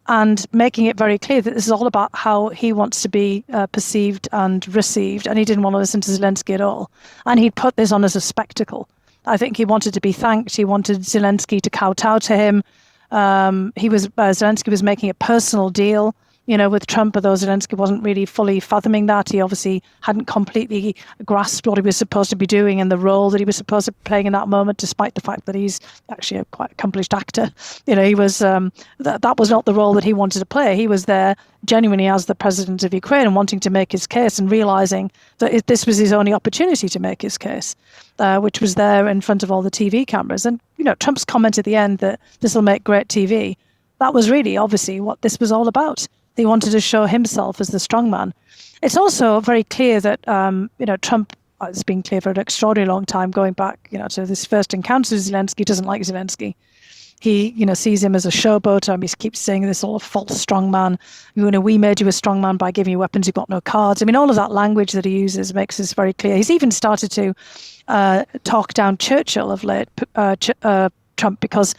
and making it very clear that this is all about how he wants to be perceived and received. And he didn't want to listen to Zelensky at all. And he'd put this on as a spectacle. I think he wanted to be thanked. He wanted Zelensky to kowtow to him. Zelensky was making a personal deal, with Trump, although Zelensky wasn't really fully fathoming that. He obviously hadn't completely grasped what he was supposed to be doing and the role that he was supposed to be playing in that moment, despite the fact that he's actually a quite accomplished actor. He was that was not the role that he wanted to play. He was there genuinely as the president of Ukraine and wanting to make his case and realizing that this was his only opportunity to make his case, which was there in front of all the TV cameras. And, Trump's comment at the end that this will make great TV, that was really obviously what this was all about. He wanted to show himself as the strongman. It's also very clear that, Trump, it's been clear for an extraordinarily long time, going back, to this first encounter with Zelensky, doesn't like Zelensky. He, sees him as a showboater. He keeps saying this sort of false strongman. We made you a strongman by giving you weapons. You've got no cards. All of that language that he uses makes this very clear. He's even started to talk down Churchill of late, Trump, because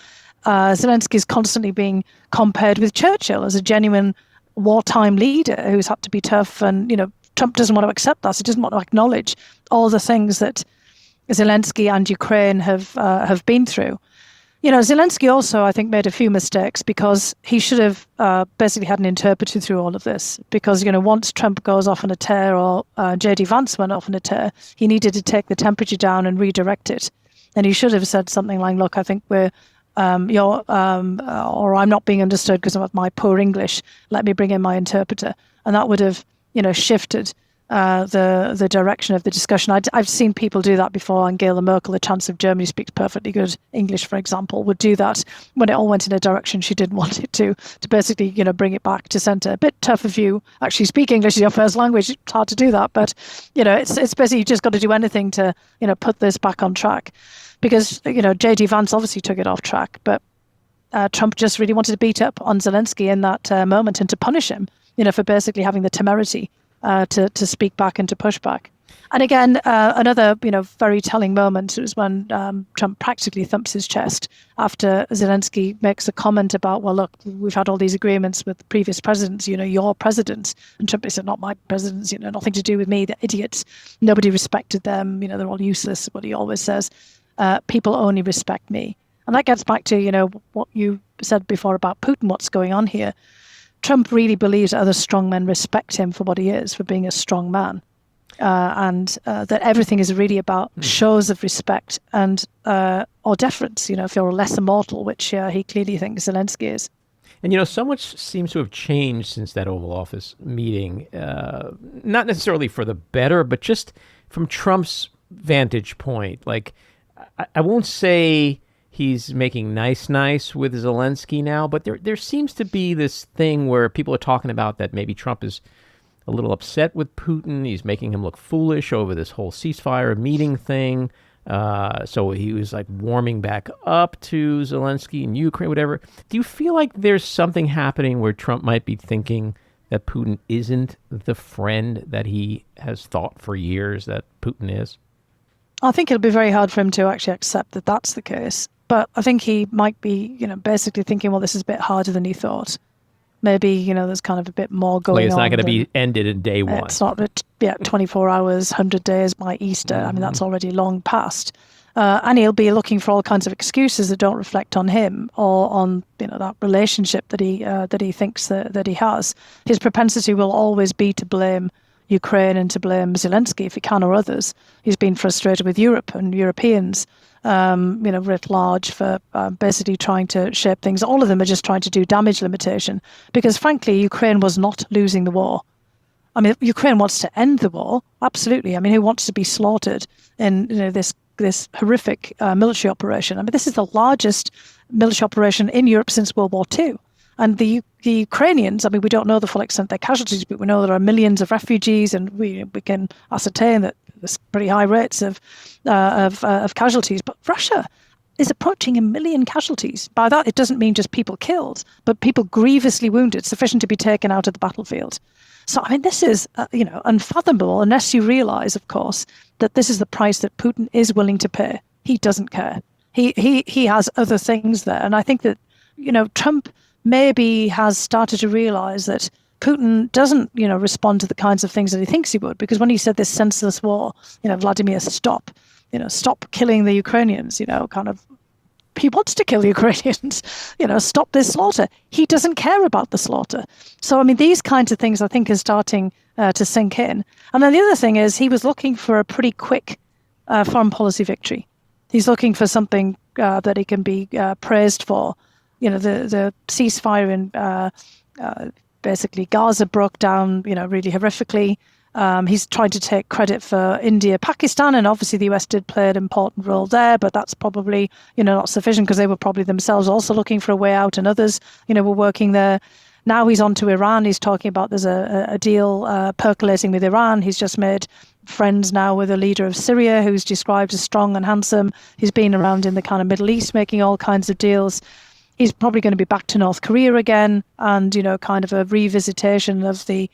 Zelensky is constantly being compared with Churchill as a genuine wartime leader who's had to be tough. And, Trump doesn't want to accept that. He doesn't want to acknowledge all the things that Zelensky and Ukraine have been through. Zelensky also, I think, made a few mistakes because he should have basically had an interpreter through all of this. Because, once Trump goes off on a tear or J.D. Vance went off on a tear, he needed to take the temperature down and redirect it. And he should have said something like, look, I think or I'm not being understood because of my poor English. Let me bring in my interpreter. And that would have, shifted the direction of the discussion. I've seen people do that before. Angela Merkel, the Chancellor of Germany, speaks perfectly good English, for example, would do that when it all went in a direction she didn't want it to basically, bring it back to centre. A bit tough if you actually speak English as your first language. It's hard to do that, but, it's basically you just got to do anything to, put this back on track. Because, J.D. Vance obviously took it off track, but Trump just really wanted to beat up on Zelensky in that moment and to punish him, for basically having the temerity to speak back and to push back. And again, another, very telling moment was when Trump practically thumps his chest after Zelensky makes a comment about, well, look, we've had all these agreements with previous presidents, your presidents. And Trump said, not my presidents, nothing to do with me, they're idiots. Nobody respected them, they're all useless, what he always says. People only respect me. And that gets back to, what you said before about Putin, what's going on here. Trump really believes that other strong men respect him for what he is, for being a strong man. And that everything is really about shows of respect and or deference, if you're a lesser mortal, which he clearly thinks Zelensky is. And, so much seems to have changed since that Oval Office meeting, not necessarily for the better, but just from Trump's vantage point. Like, I won't say he's making nice with Zelensky now, but there seems to be this thing where people are talking about that maybe Trump is a little upset with Putin. He's making him look foolish over this whole ceasefire meeting thing. So he was like warming back up to Zelensky in Ukraine, whatever. Do you feel like there's something happening where Trump might be thinking that Putin isn't the friend that he has thought for years that Putin is? I think it'll be very hard for him to actually accept that that's the case. But I think he might be, basically thinking, well, this is a bit harder than he thought. Maybe, there's kind of a bit more going on. Like it's not going to be ended in day one. It's not, 24 hours, 100 days by Easter. I mean, that's already long past. And he'll be looking for all kinds of excuses that don't reflect on him or on, that relationship that he thinks that he has. His propensity will always be to blame Ukraine and to blame Zelensky if he can, or others. He's been frustrated with Europe and Europeans, writ large, for basically trying to shape things. All of them are just trying to do damage limitation because, frankly, Ukraine was not losing the war. I mean, Ukraine wants to end the war, absolutely. I mean, who wants to be slaughtered in this horrific military operation? I mean, this is the largest military operation in Europe since World War II. And the Ukrainians, I mean, we don't know the full extent of their casualties, but we know there are millions of refugees, and we can ascertain that there's pretty high rates of casualties. But Russia is approaching 1 million casualties. By that, it doesn't mean just people killed, but people grievously wounded, sufficient to be taken out of the battlefield. So, I mean, this is, unfathomable unless you realize, of course, that this is the price that Putin is willing to pay. He doesn't care. He has other things there. And I think that, Trump maybe has started to realize that Putin doesn't, respond to the kinds of things that he thinks he would. Because when he said this senseless war, Vladimir, stop killing the Ukrainians, he wants to kill the Ukrainians, stop this slaughter. He doesn't care about the slaughter. So, I mean, these kinds of things I think are starting to sink in. And then the other thing is he was looking for a pretty quick foreign policy victory. He's looking for something that he can be praised for. The ceasefire in basically Gaza broke down, really horrifically. He's trying to take credit for India, Pakistan, and obviously the US did play an important role there, but that's probably, not sufficient because they were probably themselves also looking for a way out, and others, were working there. Now he's on to Iran. He's talking about there's a deal percolating with Iran. He's just made friends now with a leader of Syria who's described as strong and handsome. He's been around in the kind of Middle East making all kinds of deals. He's probably going to be back to North Korea again, and kind of a revisitation of the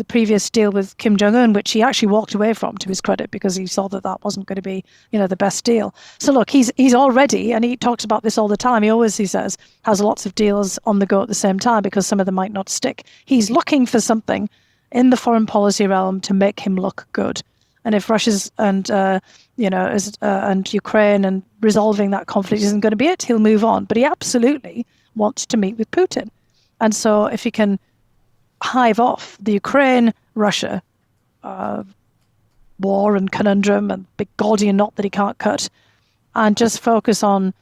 previous deal with Kim Jong-un, which he actually walked away from, to his credit, because he saw that wasn't going to be the best deal. So look, he's already, and he talks about this all the time. He says has lots of deals on the go at the same time because some of them might not stick. He's looking for something in the foreign policy realm to make him look good. And if Russia's and and Ukraine and resolving that conflict isn't going to be it, he'll move on. But he absolutely wants to meet with Putin. And so if he can hive off the Ukraine-Russia war and conundrum and big Gordian knot that he can't cut, and just focus on,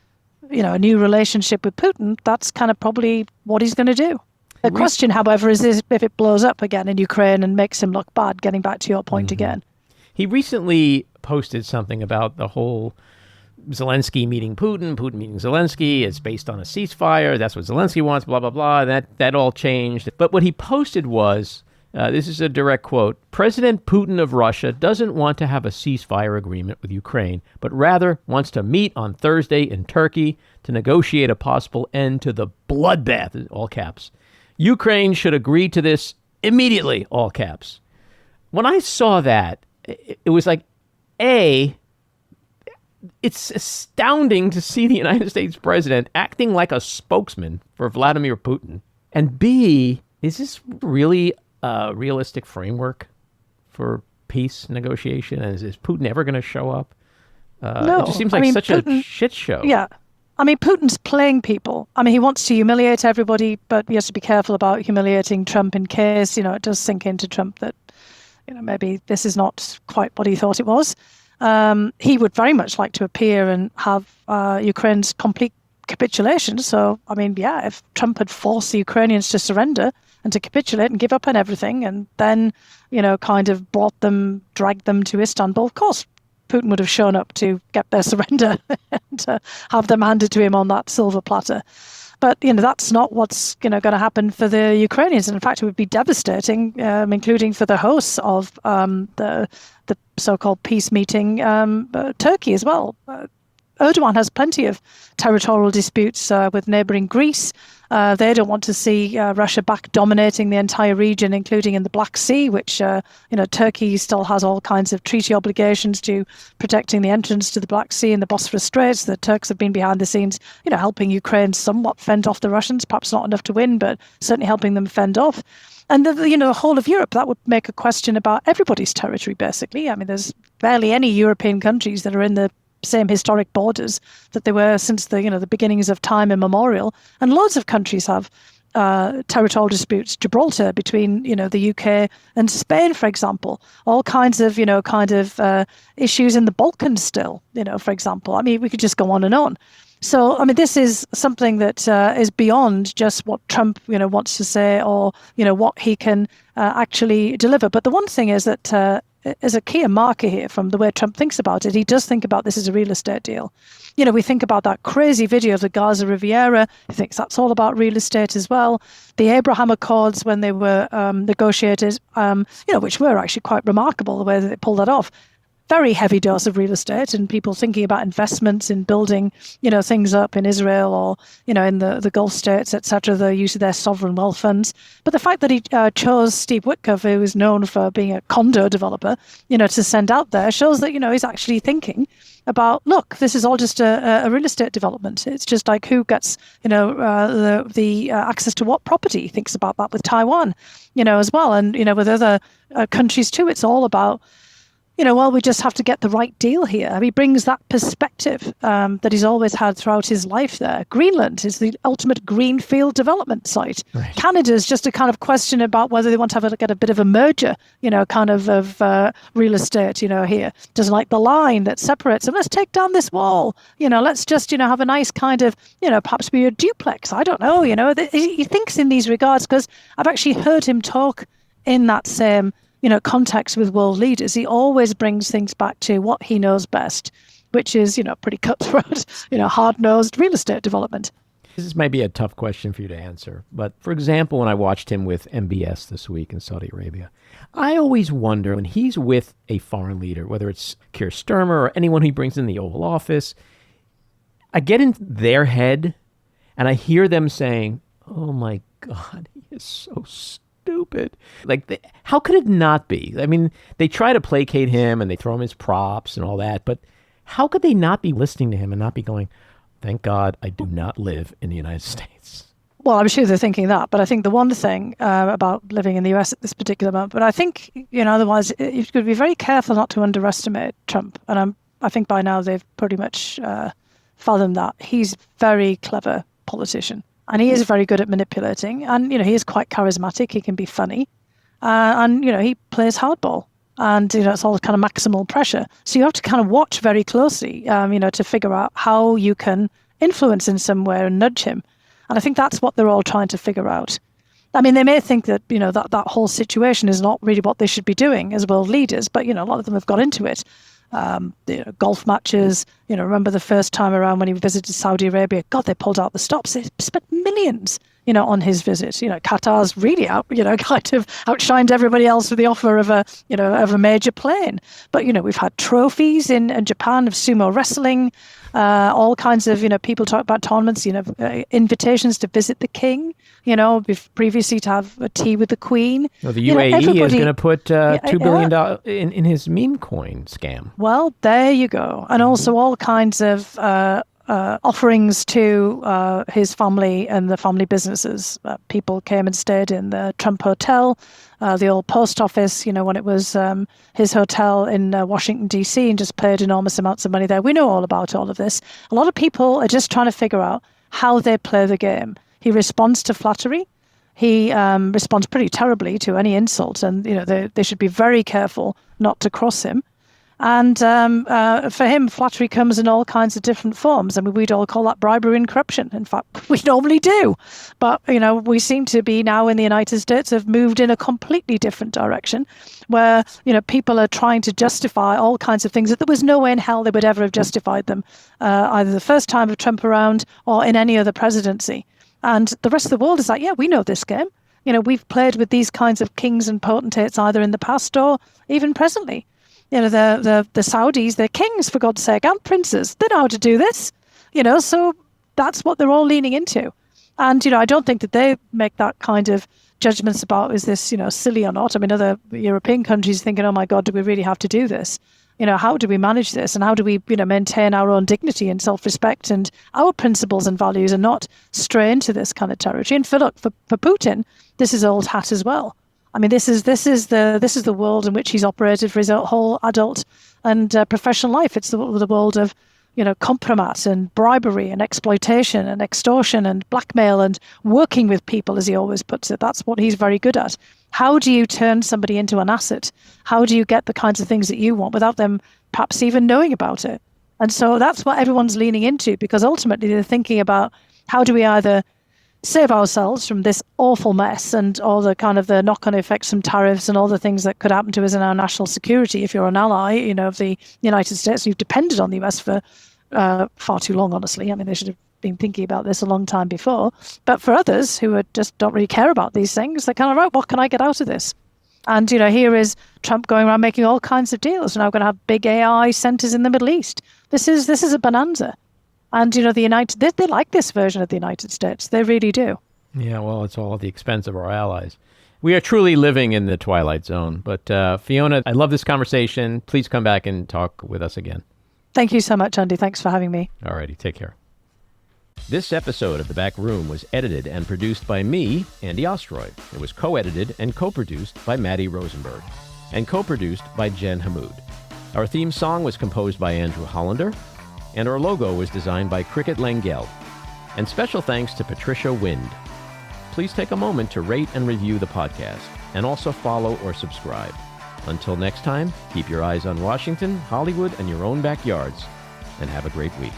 a new relationship with Putin, that's kind of probably what he's going to do. The question, however, is if it blows up again in Ukraine and makes him look bad, getting back to your point again. He recently posted something about the whole Zelensky meeting Putin, Putin meeting Zelensky. It's based on a ceasefire. That's what Zelensky wants, blah, blah, blah. That all changed. But what he posted was, this is a direct quote, President Putin of Russia doesn't want to have a ceasefire agreement with Ukraine, but rather wants to meet on Thursday in Turkey to negotiate a possible end to the bloodbath, in all caps. Ukraine should agree to this immediately, all caps. When I saw that, it was like, A, it's astounding to see the United States president acting like a spokesman for Vladimir Putin. And B, is this really a realistic framework for peace negotiation? And is Putin ever going to show up? No. It just seems like such a shit show. Yeah. I mean, Putin's playing people. I mean, he wants to humiliate everybody, but he has to be careful about humiliating Trump in case, it does sink into Trump that, maybe this is not quite what he thought it was. He would very much like to appear and have Ukraine's complete capitulation. So, I mean, yeah, if Trump had forced the Ukrainians to surrender and to capitulate and give up on everything and then, kind of dragged them to Istanbul, of course, Putin would have shown up to get their surrender and have them handed to him on that silver platter. But, that's not what's, going to happen for the Ukrainians. And in fact, it would be devastating, including for the hosts of the so-called peace meeting, Turkey as well. Erdogan has plenty of territorial disputes with neighbouring Greece. They don't want to see Russia back dominating the entire region, including in the Black Sea, which, Turkey still has all kinds of treaty obligations to protecting the entrance to the Black Sea and the Bosphorus Straits. The Turks have been behind the scenes, helping Ukraine somewhat fend off the Russians, perhaps not enough to win, but certainly helping them fend off. And the whole of Europe, that would make a question about everybody's territory, basically. I mean, there's barely any European countries that are in the same historic borders that they were since the beginnings of time immemorial. And loads of countries have territorial disputes. Gibraltar between, the UK and Spain, for example. All kinds of, issues in the Balkans still, for example. I mean, we could just go on and on. So, I mean, this is something that is beyond just what Trump, wants to say or, what he can actually deliver. But the one thing is that is a key marker here from the way Trump thinks about it. He does think about this as a real estate deal. We think about that crazy video of the Gaza Riviera. He thinks that's all about real estate as well. The Abraham Accords, when they were negotiated, which were actually quite remarkable, the way that they pulled that off. Very heavy dose of real estate and people thinking about investments in building, things up in Israel or, in the Gulf states, etc., the use of their sovereign wealth funds. But the fact that he chose Steve Witkoff, who is known for being a condo developer, to send out there shows that, he's actually thinking about, look, this is all just a real estate development. It's just like who gets, the access to what property. He thinks about that with Taiwan, as well. And, with other countries too, it's all about, we just have to get the right deal here. He brings that perspective that he's always had throughout his life there. Greenland is the ultimate greenfield development site. Right. Canada is just a kind of question about whether they want to get a bit of a merger, of real estate, here. Doesn't like the line that separates them. Let's take down this wall. Let's just, have a nice kind of, perhaps be a duplex. I don't know, He thinks in these regards because I've actually heard him talk in that same contacts with world leaders. He always brings things back to what he knows best, which is, pretty cutthroat, hard-nosed real estate development. This might be a tough question for you to answer, but for example, when I watched him with MBS this week in Saudi Arabia, I always wonder when he's with a foreign leader, whether it's Keir Starmer or anyone he brings in the Oval Office, I get in their head and I hear them saying, oh my God, he is so stupid. Like, how could it not be? I mean, they try to placate him and they throw him his props and all that, but how could they not be listening to him and not be going, thank God I do not live in the United States? Well, I'm sure they're thinking that, but I think the one thing about living in the US at this particular moment, but I think, otherwise you've got to be very careful not to underestimate Trump. And I think by now they've pretty much fathomed that. He's a very clever politician, and he is very good at manipulating, and, he is quite charismatic. He can be funny, and, he plays hardball. And, it's all kind of maximal pressure. So you have to kind of watch very closely, to figure out how you can influence in some way and nudge him. And I think that's what they're all trying to figure out. I mean, they may think that, that whole situation is not really what they should be doing as world leaders, but, a lot of them have got into it. Golf matches, remember the first time around when he visited Saudi Arabia, God, they pulled out the stops. They spent millions, on his visit. Qatar's really kind of outshined everybody else with the offer of a major plane. But, we've had trophies in Japan of sumo wrestling, all kinds of, people talk about tournaments, invitations to visit the king, previously to have a tea with the queen. Well, the UAE is going to put $2 billion in his meme coin scam. Well, there you go. And also all kinds of offerings to his family and the family businesses. People came and stayed in the Trump Hotel, the old post office, when it was his hotel in Washington, D.C., and just paid enormous amounts of money there. We know all about all of this. A lot of people are just trying to figure out how they play the game. He responds to flattery. He responds pretty terribly to any insult, and they should be very careful not to cross him. And for him, flattery comes in all kinds of different forms. I mean, we'd all call that bribery and corruption. In fact, we normally do. But, we seem to be now in the United States have moved in a completely different direction where, people are trying to justify all kinds of things that there was no way in hell they would ever have justified them, either the first time of Trump around or in any other presidency. And the rest of the world is like, yeah, we know this game. We've played with these kinds of kings and potentates either in the past or even presently. The Saudis, they're kings, for God's sake, and princes. They know how to do this, so that's what they're all leaning into. And, I don't think that they make that kind of judgments about, is this, silly or not? I mean, other European countries thinking, oh my God, do we really have to do this? How do we manage this? And how do we, maintain our own dignity and self-respect and our principles and values and not stray into this kind of territory? And for Putin, this is old hat as well. I mean, this is the world in which he's operated for his whole adult and professional life. It's the world of, compromise and bribery and exploitation and extortion and blackmail and working with people, as he always puts it. That's what he's very good at. How do you turn somebody into an asset? How do you get the kinds of things that you want without them perhaps even knowing about it? And so that's what everyone's leaning into, because ultimately they're thinking about how do we either save ourselves from this awful mess and all the kind of the knock-on effects from tariffs and all the things that could happen to us in our national security if you're an ally, of the United States. You've depended on the US for far too long, honestly. I mean, they should have been thinking about this a long time before. But for others who just don't really care about these things, they're kind of, right, what can I get out of this? And, here is Trump going around making all kinds of deals. We're now going to have big AI centers in the Middle East. This is a bonanza. And, they like this version of the United States. They really do. Yeah, well, it's all at the expense of our allies. We are truly living in the twilight zone. But Fiona, I love this conversation. Please come back and talk with us again. Thank you so much, Andy. Thanks for having me. All righty. Take care. This episode of The Back Room was edited and produced by me, Andy Ostroy. It was co-edited and co-produced by Maddie Rosenberg and co-produced by Jen Hammoud. Our theme song was composed by Andrew Hollander, and our logo was designed by Cricket Langell. And special thanks to Patricia Wind. Please take a moment to rate and review the podcast, and also follow or subscribe. Until next time, keep your eyes on Washington, Hollywood, and your own backyards, and have a great week.